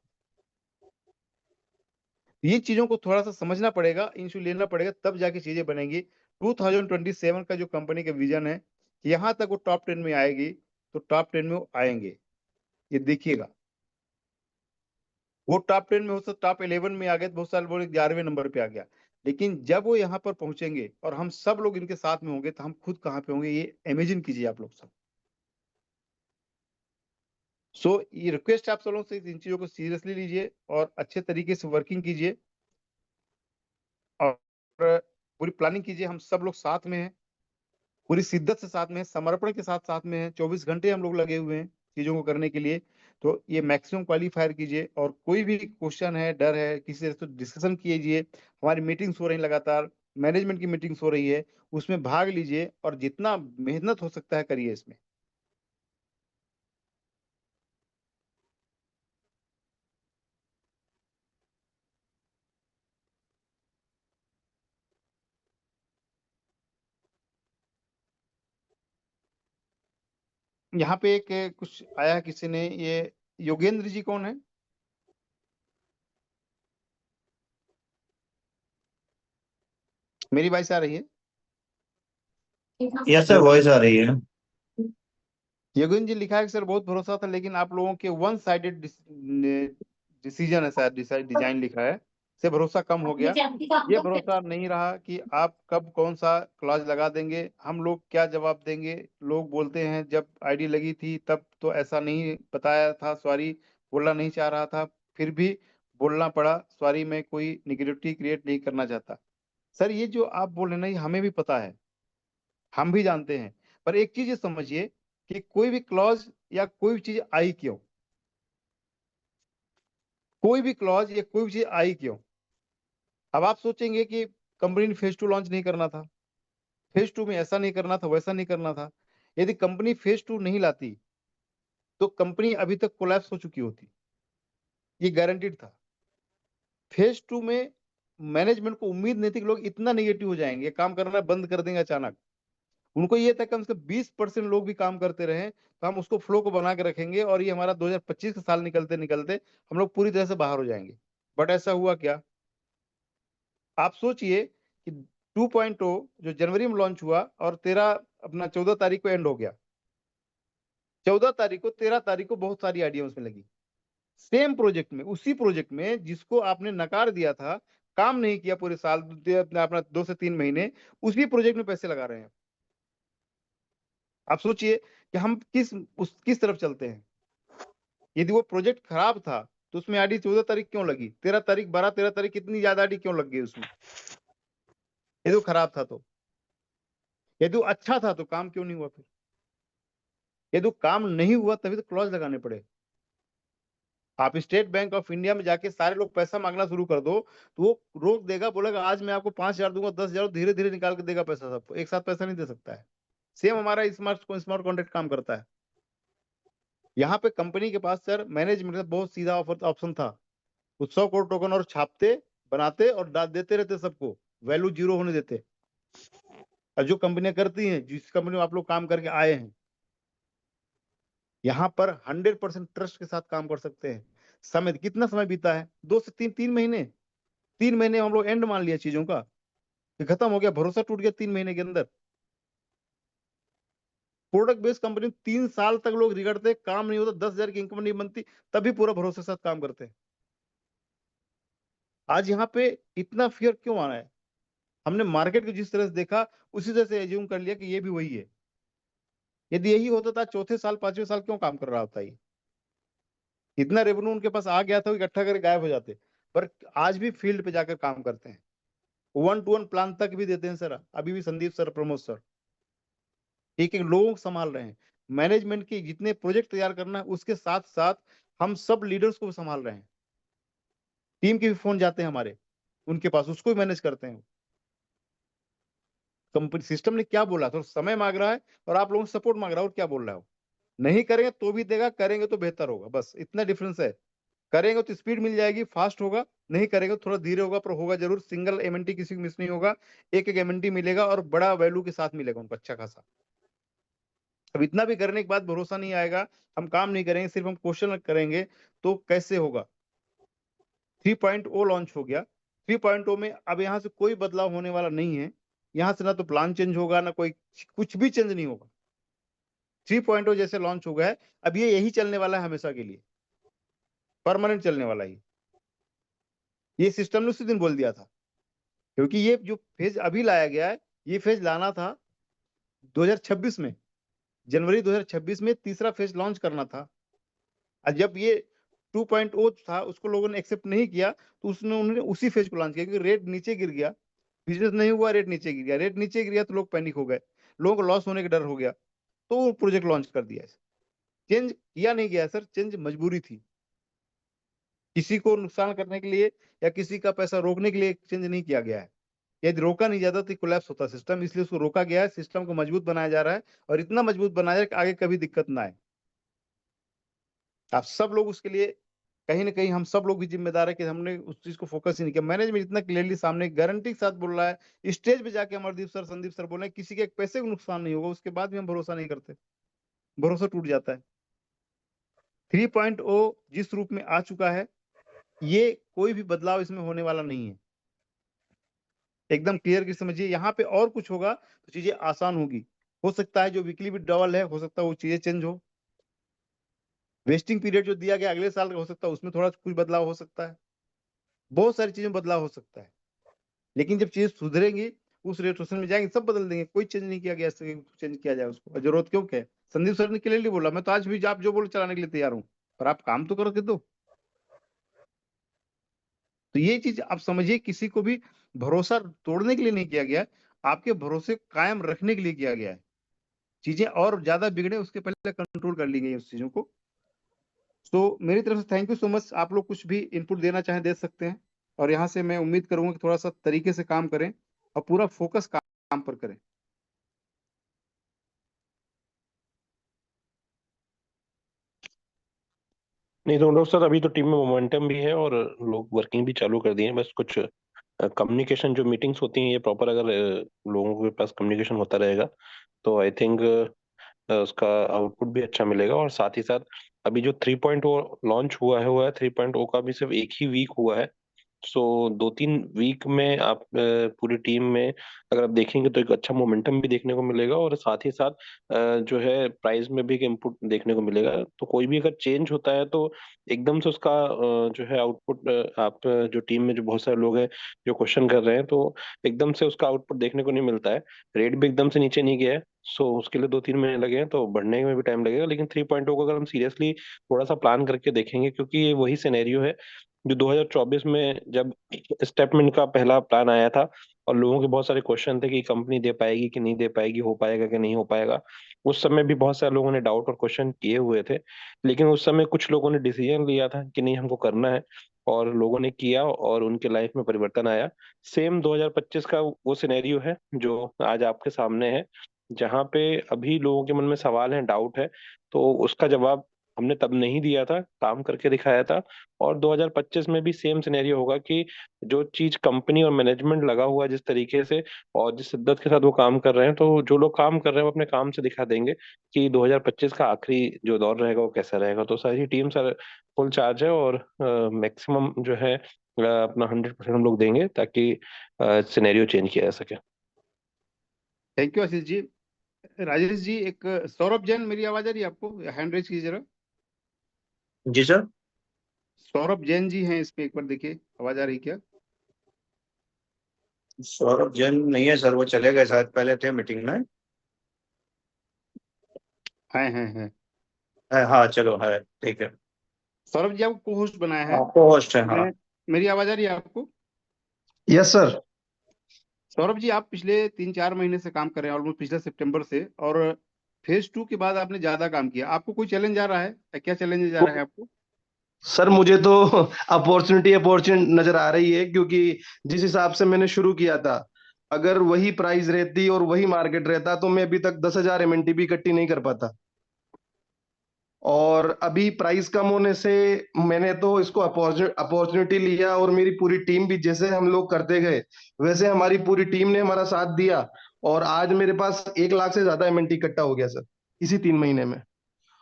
ये चीजों को थोड़ा सा समझना पड़ेगा, इनशू लेना पड़ेगा, तब जाके चीजें बनेंगी। 2027 का जो कंपनी का विजन है, यहां तक वो टॉप 10 में आएगी तो टॉप 10 में वो आएंगे, ये देखिएगा। वो टॉप 10 में हो सकता टॉप 11 में आ गए, बहुत साल बोले 11वें नंबर पे आ गया, लेकिन जब वो यहाँ पर पहुंचेंगे और हम सब लोग इनके साथ में होंगे तो हम खुद कहाँ पे होंगे, ये इमेजिन कीजिए आप लोग सब। सो ये रिक्वेस्ट आप सब लोग से इन चीजों को सीरियसली लीजिए और अच्छे तरीके से वर्किंग कीजिए और पूरी प्लानिंग कीजिए। हम सब लोग साथ में हैं, पूरी शिद्दत से साथ में हैं, समर्पण के साथ साथ में हैं, 24 घंटे हम लोग लगे हुए हैं, चीजों को करने के लिए। तो ये मैक्सिमम क्वालिफायर कीजिए, और कोई भी क्वेश्चन है, डर है, किसी से तो डिस्कशन कीजिए। हमारी मीटिंग्स हो रही लगातार, मैनेजमेंट की मीटिंग्स हो रही है, उसमें भाग लीजिए और जितना मेहनत हो सकता है करिए इसमें। यहाँ पे एक कुछ आया है किसी ने, ये योगेंद्र जी कौन है? मेरी वॉइस आ रही है? यस सर, वॉइस आ रही है। योगेंद्र जी लिखा है कि सर बहुत भरोसा था, लेकिन आप लोगों के वन साइडेड डिसीजन है, शायद डिजाइन लिखा है, से भरोसा कम हो गया। ये भरोसा नहीं रहा कि आप कब कौन सा क्लॉज लगा देंगे, हम लोग क्या जवाब देंगे। लोग बोलते हैं जब आईडी लगी थी तब तो ऐसा नहीं बताया था, सॉरी बोलना नहीं चाह रहा था, फिर भी बोलना पड़ा, सॉरी मैं कोई निगेटिविटी क्रिएट नहीं करना चाहता। सर ये जो आप बोल रहे हैं ना, ये हमें भी पता है, हम भी जानते हैं, पर एक चीज ये समझिए कि कोई भी क्लॉज या कोई भी चीज आई क्यों, कोई भी क्लॉज या कोई भी चीज आई क्यों। अब आप सोचेंगे कि कंपनी ने फेज 2 लॉन्च नहीं करना था, फेज 2 में ऐसा नहीं करना था, वैसा नहीं करना था। यदि कंपनी फेज 2 नहीं लाती तो कंपनी अभी तक कोलैप्स हो चुकी होती, ये गारंटीड था। फेज 2 में मैनेजमेंट को उम्मीद नहीं थी कि लोग इतना निगेटिव हो जाएंगे, काम करना बंद कर देंगे अचानक। उनको ये था कम से कम 20% लोग भी काम करते रहे तो हम उसको फ्लो को बना के रखेंगे, और ये हमारा 2025 का साल निकलते निकलते हम लोग पूरी तरह से बाहर हो जाएंगे। बट ऐसा हुआ क्या? आप सोचिए कि 2.0 जो जनवरी में लॉन्च हुआ और 14 तारीख को एंड हो गया। 14 तारीख को, 13 तारीख को बहुत सारी आइडिया उसमें लगी, सेम प्रोजेक्ट में, उसी प्रोजेक्ट में जिसको आपने नकार दिया था, काम नहीं किया पूरे साल, अपना 2 से 3 महीने, उसी प्रोजेक्ट में पैसे लगा रहे हैं। आप सोचिए कि हम किस तरफ चलते हैं। यदि वो प्रोजेक्ट खराब था तो उसमें आईडी 14 तारीख क्यों लगी, 13 तारीख, 12, 13 तारीख कितनी ज्यादा आईडी क्यों लग गई उसमें? यदि वो खराब था तो, यदि वो अच्छा था तो काम क्यों नहीं हुआ फिर? यदि वो काम नहीं हुआ तभी तो क्लॉज लगाने पड़े। आप स्टेट बैंक ऑफ इंडिया में जाके सारे लोग पैसा मांगना शुरू कर दो तो वो रोक देगा, बोलेगा आज मैं आपको 5,000 दूंगा, 10,000, धीरे धीरे निकाल के देगा पैसा सबको, एक साथ पैसा नहीं दे सकता है। सेम हमारा स्मार्ट कॉन्ट्रैक्ट काम करता है। यहाँ पे कंपनी के पास सर मैनेजमेंट का बहुत सीधा ऑप्शन था, 100 करोड़ टोकन और छापते, बनाते और डाल देते रहते सबको, वैल्यू जीरो होने देते। और जो कंपनियां करती हैं, जिस कंपनी में आप लोग काम करके आए हैं, यहाँ पर 100% ट्रस्ट के साथ काम कर सकते हैं। समय कितना समय बीता है, 2 से 3 महीने, 3 महीने हम लोग एंड मान लिया चीजों का कि खत्म हो गया, भरोसा टूट गया 3 महीने के अंदर। प्रोडक्ट बेस्ड कंपनी 3 साल तक लोग रिगड़ते, काम नहीं होता, 10,000 की इनकम नहीं बनती, तभी पूरा भरोसे के साथ काम करते हैं। आज यहाँ पे इतना फियर क्यों आ रहा है? हमने मार्केट को जिस तरह से देखा उसी तरह से एज्यूम कर लिया कि ये भी वही है। यदि यही होता था, चौथे साल, 5वें साल क्यों काम कर रहा होता ये? इतना रेवेन्यू उनके पास आ गया था, इकट्ठा करके गायब हो जाते। पर आज भी फील्ड पे जाकर काम करते हैं, 1-to-1 प्लान तक भी देते हैं सर, अभी भी संदीप सर, प्रमोद सर एक एक लोगों को संभाल रहे हैं। मैनेजमेंट की जितने प्रोजेक्ट तैयार करना है उसके साथ साथ हम सब लीडर्स को भी संभाल रहे हैं। टीम के भी फोन जाते हैं हमारे उनके पास, उसको भी मैनेज करते हैं। कंपनी सिस्टम ने क्या बोला, तो समय मांग रहा है और आप लोगों से सपोर्ट मांग रहा है, और क्या बोल रहा है वो? नहीं करेंगे तो भी देगा, करेंगे तो बेहतर होगा, बस इतना डिफरेंस है। करेंगे तो स्पीड मिल जाएगी, फास्ट होगा, नहीं करेंगे तो थोड़ा धीरे होगा, पर होगा जरूर। सिंगल एमएनटी किसी को मिस नहीं होगा, एक एक एमएनटी मिलेगा और बड़ा वैल्यू के साथ मिलेगा उनको, अच्छा खासा। अब इतना भी करने के बाद भरोसा नहीं आएगा, हम काम नहीं करेंगे, सिर्फ हम क्वेश्चन करेंगे, तो कैसे होगा? 3.0 लॉन्च हो गया। 3.0 में अब यहाँ से कोई बदलाव होने वाला नहीं है। यहाँ से ना तो प्लान चेंज होगा, ना कोई कुछ भी चेंज नहीं होगा। 3.0 जैसे लॉन्च हो गया है, अब ये यही चलने वाला है हमेशा के लिए, परमानेंट चलने वाला है। ये सिस्टम ने उसी दिन बोल दिया था, क्योंकि ये जो फेज अभी लाया गया है, ये फेज लाना था 2026 में, जनवरी 2026 में तीसरा फेज लॉन्च करना था। और जब ये 2.0 था उसको लोगों ने एक्सेप्ट नहीं किया, तो उन्होंने उसी फेज को लॉन्च किया, क्योंकि रेट नीचे गिर गया, बिजनेस नहीं हुआ, रेट नीचे गिर गया, रेट नीचे गिर गया तो लोग पैनिक हो गए, लोगों को लॉस होने का डर हो गया, तो वो प्रोजेक्ट लॉन्च कर दिया। चेंज किया नहीं गया सर, चेंज मजबूरी थी, किसी को नुकसान करने के लिए या किसी का पैसा रोकने के लिए चेंज नहीं किया गया है। यदि रोका नहीं जाता तो कोलैप्स होता सिस्टम, इसलिए उसको रोका गया है, सिस्टम को मजबूत बनाया जा रहा है और इतना मजबूत बनाया जाए कि आगे कभी दिक्कत ना आए। आप सब लोग उसके लिए कहीं ना कहीं हम सब लोग भी जिम्मेदार है कि हमने उस चीज को फोकस ही नहीं किया। मैनेजमेंट इतना क्लियरली सामने गारंटी के साथ बोल रहा है, स्टेज पे जाके अमरदीप सर, संदीप सर बोल रहे हैं किसी के एक पैसे को नुकसान नहीं होगा, उसके बाद भी हम भरोसा नहीं करते, भरोसा टूट जाता है। 3.0 जिस रूप में आ चुका है, ये कोई भी बदलाव इसमें होने वाला नहीं है, एकदम क्लियर की समझिए। यहाँ पे और कुछ होगा तो चीजें आसान होगी, हो सकता है जो वीकली भी डबल है, हो सकता है वो चीजें चेंज हो। वेस्टिंग पीरियड जो दिया गया अगले साल का हो सकता है, उसमें थोड़ा कुछ बदलाव हो सकता है, बहुत सारी चीजों में बदलाव हो सकता है। लेकिन जब चीजें सुधरेंगी, उस रेटोशन में जाएंगे, सब बदल देंगे। कोई चेंज नहीं किया गया, चेंज किया जाए उसको, जरूरत क्यों क्या है? संदीप सर ने क्लियरली बोला, मैं तो आज भी आप जो बोलो चलाने के लिए तैयार हूँ, पर आप काम तो करके दो। तो ये चीज आप समझिए, किसी को भी भरोसा तोड़ने के लिए नहीं किया गया, आपके भरोसे कायम रखने के लिए किया गया है। चीजें और ज्यादा बिगड़े उसके पहले कंट्रोल कर ली गई उस चीजों को। तो मेरी तरफ से थैंक यू सो मच। आप लोग कुछ भी इनपुट देना चाहें दे सकते हैं, और यहाँ से मैं उम्मीद करूंगा कि थोड़ा सा तरीके से काम करें और पूरा फोकस काम पर करें। नहीं तो डॉक्टर सर, अभी तो टीम में मोमेंटम भी है और लोग वर्किंग भी चालू कर दिए हैं। बस कुछ कम्युनिकेशन जो मीटिंग्स होती हैं, ये प्रॉपर अगर लोगों के पास कम्युनिकेशन होता रहेगा तो आई थिंक उसका आउटपुट भी अच्छा मिलेगा। और साथ ही साथ अभी जो 3.0 लॉन्च हुआ है 3.0 का भी सिर्फ एक ही वीक हुआ है। सो 2-3 वीक में आप पूरी टीम में अगर आप देखेंगे तो एक अच्छा मोमेंटम भी देखने को मिलेगा और साथ ही साथ जो है प्राइस में भी एक इनपुट देखने को मिलेगा। तो कोई भी अगर चेंज होता है तो एकदम से उसका जो है आउटपुट आप जो टीम में जो बहुत सारे लोग हैं जो क्वेश्चन कर रहे हैं, तो एकदम से उसका आउटपुट देखने को नहीं मिलता है। रेट भी एकदम से नीचे नहीं गया है, सो उसके लिए 2-3 महीने लगे हैं, तो बढ़ने में भी टाइम लगेगा। लेकिन 3.0 को अगर हम सीरियसली थोड़ा सा प्लान करके देखेंगे, क्योंकि ये वही सिनेरियो है जो 2024 में जब स्टेटमेंट का पहला प्लान आया था और लोगों के बहुत सारे क्वेश्चन थे कि कंपनी दे पाएगी कि नहीं दे पाएगी, हो पाएगा कि नहीं हो पाएगा। उस समय भी बहुत सारे लोगों ने डाउट और क्वेश्चन किए हुए थे, लेकिन उस समय कुछ लोगों ने डिसीजन लिया था कि नहीं हमको करना है, और लोगों ने किया और उनके लाइफ में परिवर्तन आया। सेम 2025 का वो सिनेरियो है जो आज आपके सामने है, जहाँ पे अभी लोगों के मन में सवाल है, डाउट है, तो उसका जवाब हमने तब नहीं दिया था, काम करके दिखाया था। और 2025 में भी सेम सिनेरियो होगा कि जो चीज कंपनी और मैनेजमेंट लगा हुआ है जिस तरीके से और जिस शिद्दत के साथ वो काम कर रहे हैं, तो जो लोग काम कर रहे हैं वो अपने काम से दिखा देंगे कि 2025 का आखिरी जो दौर रहेगा वो कैसा रहेगा। तो सारी टीम सर फुल चार्ज है और मैक्सिमम जो है अपना 100% हम लोग देंगे ताकि सिनेरियो चेंज किया जा सके। Thank you Ashish ji. राजेश जी, एक सौरभ जैन, मेरी आवाज आ रही है आपको? हैंड रेज कीजिए जरा। जी सर। सौरभ जैन जी हैं इसमें, एक बार देखिए आवाज आ रही क्या? सौरभ जैन नहीं है सर, वो चले गए शायद, पहले थे मीटिंग में। हैं। हाँ चलो, है ठीक है। सौरभ जी आपको होस्ट बनाया है। आपको होस्ट है, हाँ। मेरी आवाज आ रही है आपको? Yes sir. सौरभ जी, आप पिछले 3-4 महीने से काम कर रहे हैं, ऑलमोस्ट पिछले सितंबर से, और फेज 2 के बाद आपने ज्यादा काम किया। आपको कोई चैलेंज आ रहा है? क्या चैलेंज आ रहा है आपको? सर मुझे तो अपॉर्चुनिटी नजर आ रही है, क्योंकि जिस हिसाब से मैंने शुरू किया था, अगर वही प्राइस रहती और वही मार्केट रहता तो मैं अभी तक 10,000 एमएनटी भी इकट्ठी नहीं कर पाता। और अभी प्राइस कम होने से मैंने तो इसको अपॉर्चुनिटी लिया, और मेरी पूरी टीम भी जैसे हम लोग करते गए वैसे हमारी पूरी टीम ने हमारा साथ दिया, और आज मेरे पास 1 लाख से ज्यादा एमएनटी इकट्ठा हो गया सर इसी 3 महीने में,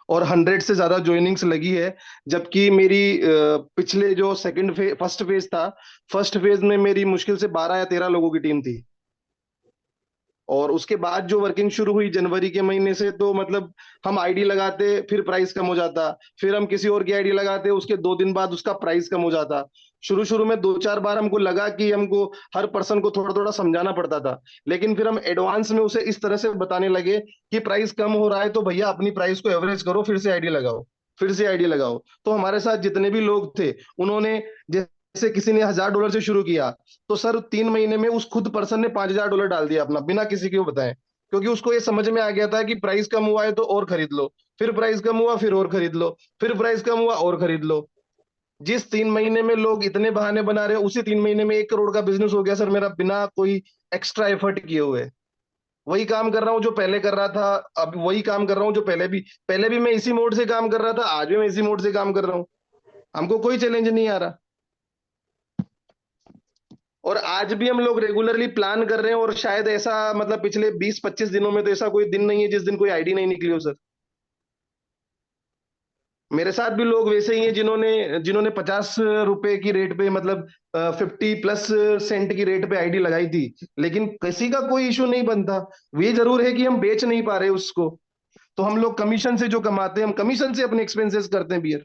और 100 से ज्यादा ज्वाइनिंग्स लगी है। जबकि मेरी पिछले जो फर्स्ट फेज था, फर्स्ट फेज में मेरी मुश्किल से 12 या 13 लोगों की टीम थी, और उसके बाद जो वर्किंग शुरू हुई जनवरी के महीने से, तो मतलब हम आईडी लगाते फिर प्राइस कम हो जाता, फिर हम किसी और की आईडी लगाते, उसके 2 दिन बाद उसका प्राइस कम हो जाता। शुरू शुरू में 2-4 बार हमको लगा कि हमको हर पर्सन को थोड़ा थोड़ा समझाना पड़ता था, लेकिन फिर हम एडवांस में उसे इस तरह से बताने लगे कि प्राइस कम हो रहा है तो भैया अपनी प्राइस को एवरेज करो, फिर से आईडी लगाओ, फिर से आईडी लगाओ। तो हमारे साथ जितने भी लोग थे, उन्होंने, जैसे किसी ने $1,000 से शुरू किया, तो सर 3 महीने में उस खुद पर्सन ने $5,000 डाल दिया अपना, बिना किसी को बताएं। क्योंकि उसको ये समझ में आ गया था कि प्राइस कम हुआ है तो और खरीद लो, फिर प्राइस कम हुआ फिर और खरीद लो, फिर प्राइस कम हुआ और खरीद लो। जिस 3 महीने में लोग इतने बहाने बना रहे हैं, उसी 3 महीने में 1 करोड़ का बिजनेस हो गया सर मेरा, बिना कोई एक्स्ट्रा एफर्ट किए हुए। वही काम कर रहा हूँ जो पहले कर रहा था, अब वही काम कर रहा हूँ जो पहले भी मैं इसी मोड से काम कर रहा था, आज भी मैं इसी मोड से काम कर रहा हूँ। हमको कोई चैलेंज नहीं आ रहा। और आज भी हम लोग रेगुलरली प्लान कर रहे हैं, और शायद ऐसा मतलब पिछले 20-25 दिनों में तो ऐसा कोई दिन नहीं है जिस दिन कोई आईडी नहीं निकली हो सर। मेरे साथ भी लोग वैसे ही हैं जिन्होंने जिन्होंने 50 रुपए की रेट पे मतलब 50+ सेंट की रेट पे आईडी लगाई थी, लेकिन किसी का कोई इशू नहीं बनता। ये जरूर है कि हम बेच नहीं पा रहे उसको, तो हम लोग कमीशन से जो कमाते हैं, हम कमीशन से अपने एक्सपेंसेस करते हैं बियर,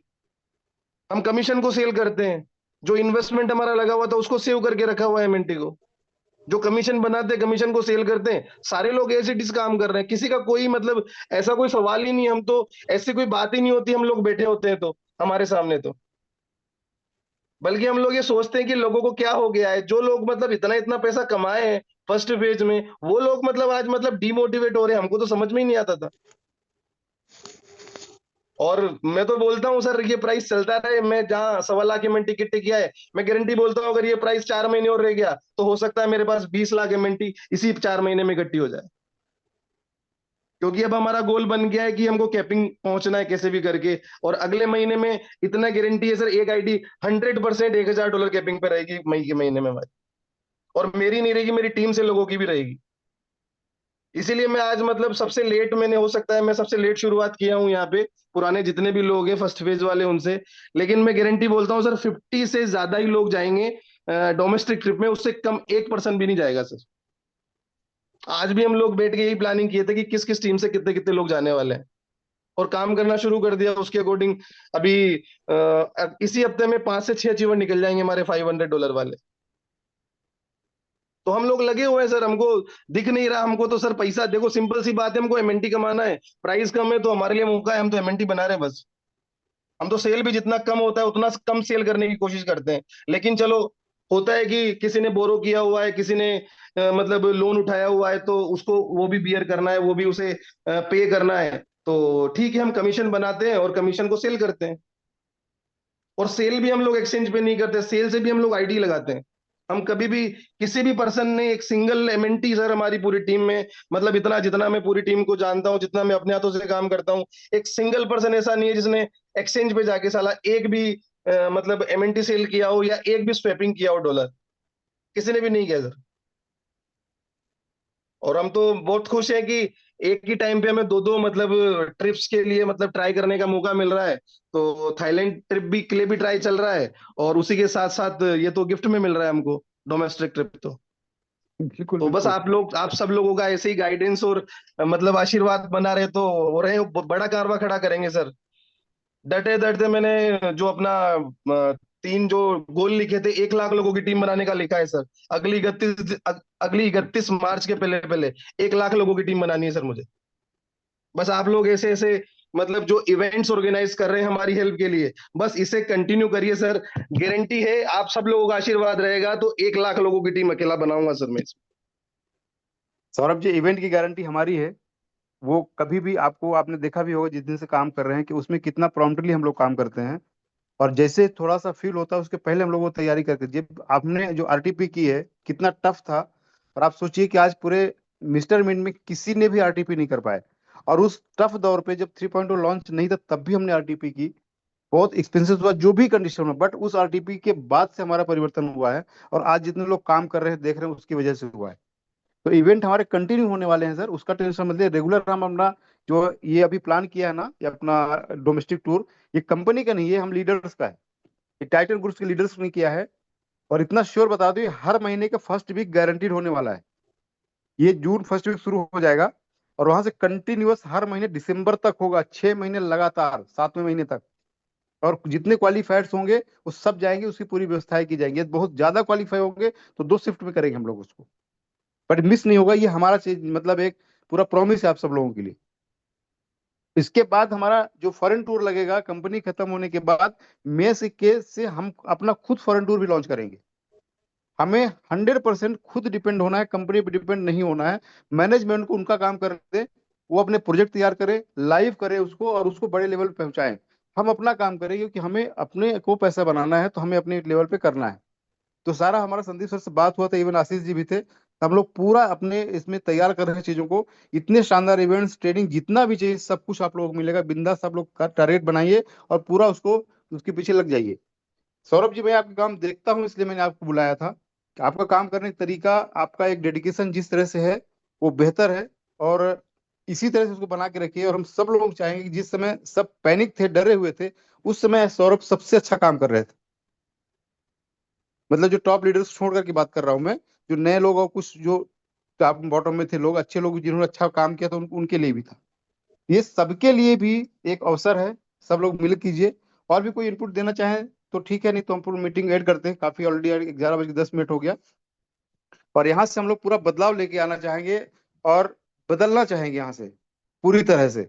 हम कमीशन को सेल करते हैं। जो इन्वेस्टमेंट हमारा लगा हुआ था उसको सेव करके रखा हुआ है एमएनटी को। जो कमीशन बनाते हैं कमीशन को सेल करते हैं। सारे लोग एज इट इज काम कर रहे हैं, किसी का कोई मतलब ऐसा कोई सवाल ही नहीं। हम तो ऐसी कोई बात ही नहीं होती, हम लोग बैठे होते हैं तो हमारे सामने तो, बल्कि हम लोग ये सोचते हैं कि लोगों को क्या हो गया है। जो लोग मतलब इतना इतना पैसा कमाए हैं फर्स्ट फेज में, वो लोग मतलब आज मतलब डिमोटिवेट हो रहे हैं। हमको तो समझ में ही नहीं आता था। और मैं तो बोलता हूँ सर, ये प्राइस चलता रहे। मैं जहाँ 1.25 लाख एमएनटी किट्टे किया है, मैं गारंटी बोलता हूँ अगर ये प्राइस 4 महीने और रह गया तो हो सकता है मेरे पास 20 लाख एमएनटी इसी 4 महीने में इकट्ठी हो जाए। क्योंकि अब हमारा गोल बन गया है कि हमको कैपिंग पहुंचना है कैसे भी करके। और अगले महीने में इतना गारंटी है सर, एक आईडी 100% $1000 कैपिंग पे रहेगी मई के महीने में भाई। और मेरी नहीं रहेगी, मेरी टीम से लोगों की भी रहेगी। इसीलिए मैं आज मतलब सबसे लेट, मैंने हो सकता है मैं सबसे लेट शुरुआत किया हूँ यहाँ पे, पुराने जितने भी लोग हैं फर्स्ट फेज वाले उनसे। लेकिन मैं गारंटी बोलता हूँ सर, 50 से ज्यादा ही लोग जाएंगे डोमेस्टिक ट्रिप में, उससे कम 1% भी नहीं जाएगा सर। आज भी हम लोग बैठ के यही प्लानिंग किए थे कि किस किस टीम से कितने कितने लोग जाने वाले हैं, और काम करना शुरू कर दिया उसके अकॉर्डिंग। अभी इसी हफ्ते में 5 से 6 अचीवर निकल जाएंगे हमारे $500 वाले। तो हम लोग लगे हुए हैं सर, हमको दिख नहीं रहा। हमको तो सर पैसा देखो, सिंपल सी बात है, हमको एमएनटी कमाना है। प्राइस कम है तो हमारे लिए मौका है, हम तो एमएनटी बना रहे हैं बस। हम तो सेल भी जितना कम होता है उतना कम सेल करने की कोशिश करते हैं। लेकिन चलो, होता है कि किसी ने बोरो किया हुआ है, किसी ने मतलब लोन उठाया हुआ है, तो उसको वो भी बियर करना है, वो भी उसे पे करना है। तो ठीक है, हम कमीशन बनाते हैं और कमीशन को सेल करते हैं। और सेल भी हम लोग एक्सचेंज पे नहीं करते, सेल से भी हम लोग आईडी लगाते हैं। हम कभी भी किसी भी पर्सन ने एक सिंगल एमएनटी सर हमारी पूरी टीम में, मतलब इतना जितना मैं पूरी टीम को जानता हूँ, जितना मैं अपने हाथों से काम करता हूँ, एक सिंगल पर्सन ऐसा नहीं है जिसने एक्सचेंज पे जाके साला एक भी मतलब एमएनटी सेल किया हो या एक भी स्वैपिंग किया हो डॉलर। किसी ने भी नहीं किया सर। और हम तो बहुत खुश हैं कि एक ही टाइम पे हमें दो दो मतलब ट्रिप्स के लिए मतलब ट्राई करने का मौका मिल रहा है। तो थाईलैंड ट्रिप भी के लिए भी ट्राई चल रहा है, और उसी के साथ साथ ये तो गिफ्ट में मिल रहा है हमको डोमेस्टिक ट्रिप। बिल्कुल तो बस बिल्कुल। आप लोग, आप सब लोगों का ऐसे ही गाइडेंस और मतलब आशीर्वाद बना रहे तो हो रहे, बड़ा कारवा खड़ा करेंगे सर। डटे डटते मैंने जो अपना 3 जो गोल लिखे थे, 1 लाख लोगों की टीम बनाने का लिखा है सर। अगली 31 मार्च के पहले पहले 1 लाख लोगों की टीम बनानी है सर मुझे। बस आप लोग ऐसे ऐसे मतलब जो इवेंट्स ऑर्गेनाइज कर रहे हैं हमारी हेल्प के लिए, बस इसे कंटिन्यू करिए सर। गारंटी है आप सब लोगों का आशीर्वाद रहेगा तो 1 लाख लोगों की टीम अकेला बनाऊंगा सर मैं। सौरभ जी, इवेंट की गारंटी हमारी है। वो कभी भी आपको, आपने देखा भी होगा जिस दिन से काम कर रहे हैं कि उसमें कितना प्रॉम्प्टली हम लोग काम करते हैं। और जैसे थोड़ा सा फील होता है उसके पहले हम लोग वो तैयारी करके, जब आपने जो आरटीपी की है कितना टफ था। और आप सोचिए कि आज पूरे मिस्टर मिंट में किसी ने भी आरटीपी नहीं कर पाए। और उस टफ दौर पे जब 3.0 लॉन्च नहीं था तब भी हमने आरटीपी की। बहुत एक्सपेंसिव हुआ जो भी कंडीशन में, बट उस आरटीपी के बाद से हमारा परिवर्तन हुआ है। और आज जितने लोग काम कर रहे हैं देख रहे हैं उसकी वजह से हुआ है। तो इवेंट हमारे कंटिन्यू होने वाले हैं सर, उसका टेंशन मत लीजिए। रेगुलर हम अपना जो ये अभी प्लान किया है ना, ये अपना डोमेस्टिक टूर, ये कंपनी का नहीं है, हम लीडर्स का है। ये टाइटन ग्रुप्स के लीडर्स ने किया है। और इतना श्योर बता दो, ये हर महीने का फर्स्ट वीक गारंटीड होने वाला है। ये जून फर्स्ट वीक शुरू हो जाएगा और वहां से कंटिन्यूअस हर महीने दिसंबर तक होगा, 6 महीने लगातार, 7वें महीने तक। और जितने क्वालिफाइड्स होंगे वो सब जाएंगे, उसकी पूरी व्यवस्थाएं की जाएंगी। बहुत ज्यादा क्वालिफाई होंगे तो 2 शिफ्ट में करेंगे हम लोग उसको, बट मिस नहीं होगा। ये हमारा चीज मतलब एक पूरा प्रॉमिस है आप सब लोगों के लिए। इसके बाद हमारा जो फॉरेन टूर लगेगा कंपनी खत्म होने के बाद, मई से हम अपना खुद फॉरेन टूर भी लॉन्च करेंगे। हमें 100% खुद डिपेंड होना है, कंपनी पे डिपेंड नहीं होना है। मैनेजमेंट को उनका काम कर दे, वो अपने प्रोजेक्ट तैयार करे, लाइव करे उसको और उसको बड़े लेवल पे पहुंचाए। हम अपना काम करें, क्योंकि हमें अपने को पैसा बनाना है, तो हमें अपने लेवल पे करना है। तो सारा हमारा संदीप सर से बात हुआ था, इवन आशीष जी भी थे, हम लोग पूरा अपने इसमें तैयार कर रहे हैं चीजों को। इतने शानदार इवेंट्स, ट्रेनिंग, जितना भी चाहिए सब कुछ आप लोगों को मिलेगा। बिंदास आप लोग का टारगेट बनाइए और पूरा उसको उसके पीछे लग जाइए। सौरभ जी, मैं आपका काम देखता हूँ, इसलिए मैंने आपको बुलाया था। आपका काम करने का तरीका, आपका एक डेडिकेशन जिस तरह से है वो बेहतर है, और इसी तरह से उसको बना के रखिए। और हम सब लोग चाहेंगे कि जिस समय सब पैनिक थे, डरे हुए थे, उस समय सौरभ सबसे अच्छा काम कर रहे थे। मतलब जो टॉप लीडर्स छोड़ करके बात कर रहा हूं मैं, जो नए लोग और कुछ जो टॉप बॉटम में थे लोग, अच्छे लोग जिन्होंने अच्छा काम किया था, उनके लिए भी था। ये सबके लिए भी एक अवसर है, सब लोग मिल कीजिए। और भी कोई इनपुट देना चाहे तो ठीक है, नहीं तो हम पूरी मीटिंग ऐड करते हैं। काफी ऑलरेडी 11:10 हो गया, और यहाँ से हम लोग पूरा बदलाव लेके आना चाहेंगे और बदलना चाहेंगे यहाँ से पूरी तरह से।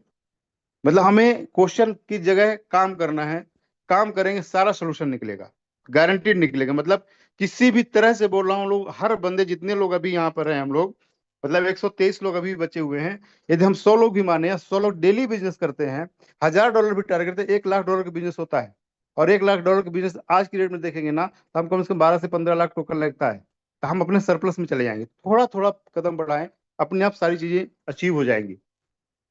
मतलब हमें क्वेश्चन की जगह काम करना है, काम करेंगे सारा सोल्यूशन निकलेगा, गारंटीड निकलेगा। मतलब किसी भी तरह से बोल रहा हूँ, लोग हर बंदे, जितने लोग अभी यहाँ पर हैं हम लोग, मतलब 123 लोग अभी बचे हुए हैं। यदि हम 100 लोग भी माने, 100 लोग डेली बिजनेस करते हैं, $1000 भी टारगेट करते हैं, $1,00,000 का बिजनेस होता है। और $1,00,000 का बिजनेस आज की डेट में देखेंगे ना, तो हम कम से कम 12 से 15 लाख टोकन लगता है। तो हम अपने सरप्लस में चले जाएंगे। थोड़ा थोड़ा कदम बढ़ाएं, अपने आप सारी चीजें अचीव हो जाएंगी।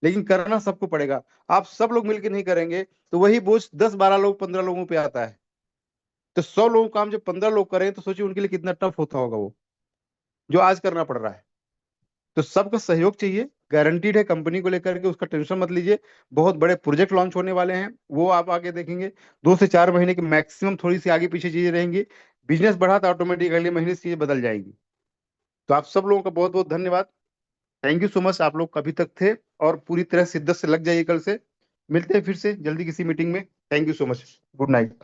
लेकिन करना सबको पड़ेगा। आप सब लोग मिलकर नहीं करेंगे तो वही बोझ 10-12 लोग, 15 लोगों पे आता है। तो 100 लोगों का काम जब 15 लोग करें, तो सोचिए उनके लिए कितना टफ होता होगा वो, जो आज करना पड़ रहा है। तो सबका सहयोग चाहिए, गारंटीड है। कंपनी को लेकर के उसका टेंशन मत लीजिए। बहुत बड़े प्रोजेक्ट लॉन्च होने वाले हैं, वो आप आगे देखेंगे। 2 से 4 महीने के मैक्सिमम, थोड़ी सी आगे पीछे चीजें रहेंगी। बिजनेस बढ़ा तो ऑटोमेटिक अगले महीने से चीजें बदल जाएंगी। तो आप सब लोगों का बहुत बहुत धन्यवाद। Thank you so much. आप लोग कभी तक थे, और पूरी तरह शिद्दत से लग जाइए। कल से मिलते हैं फिर से जल्दी किसी मीटिंग में। Thank you so much. Good night.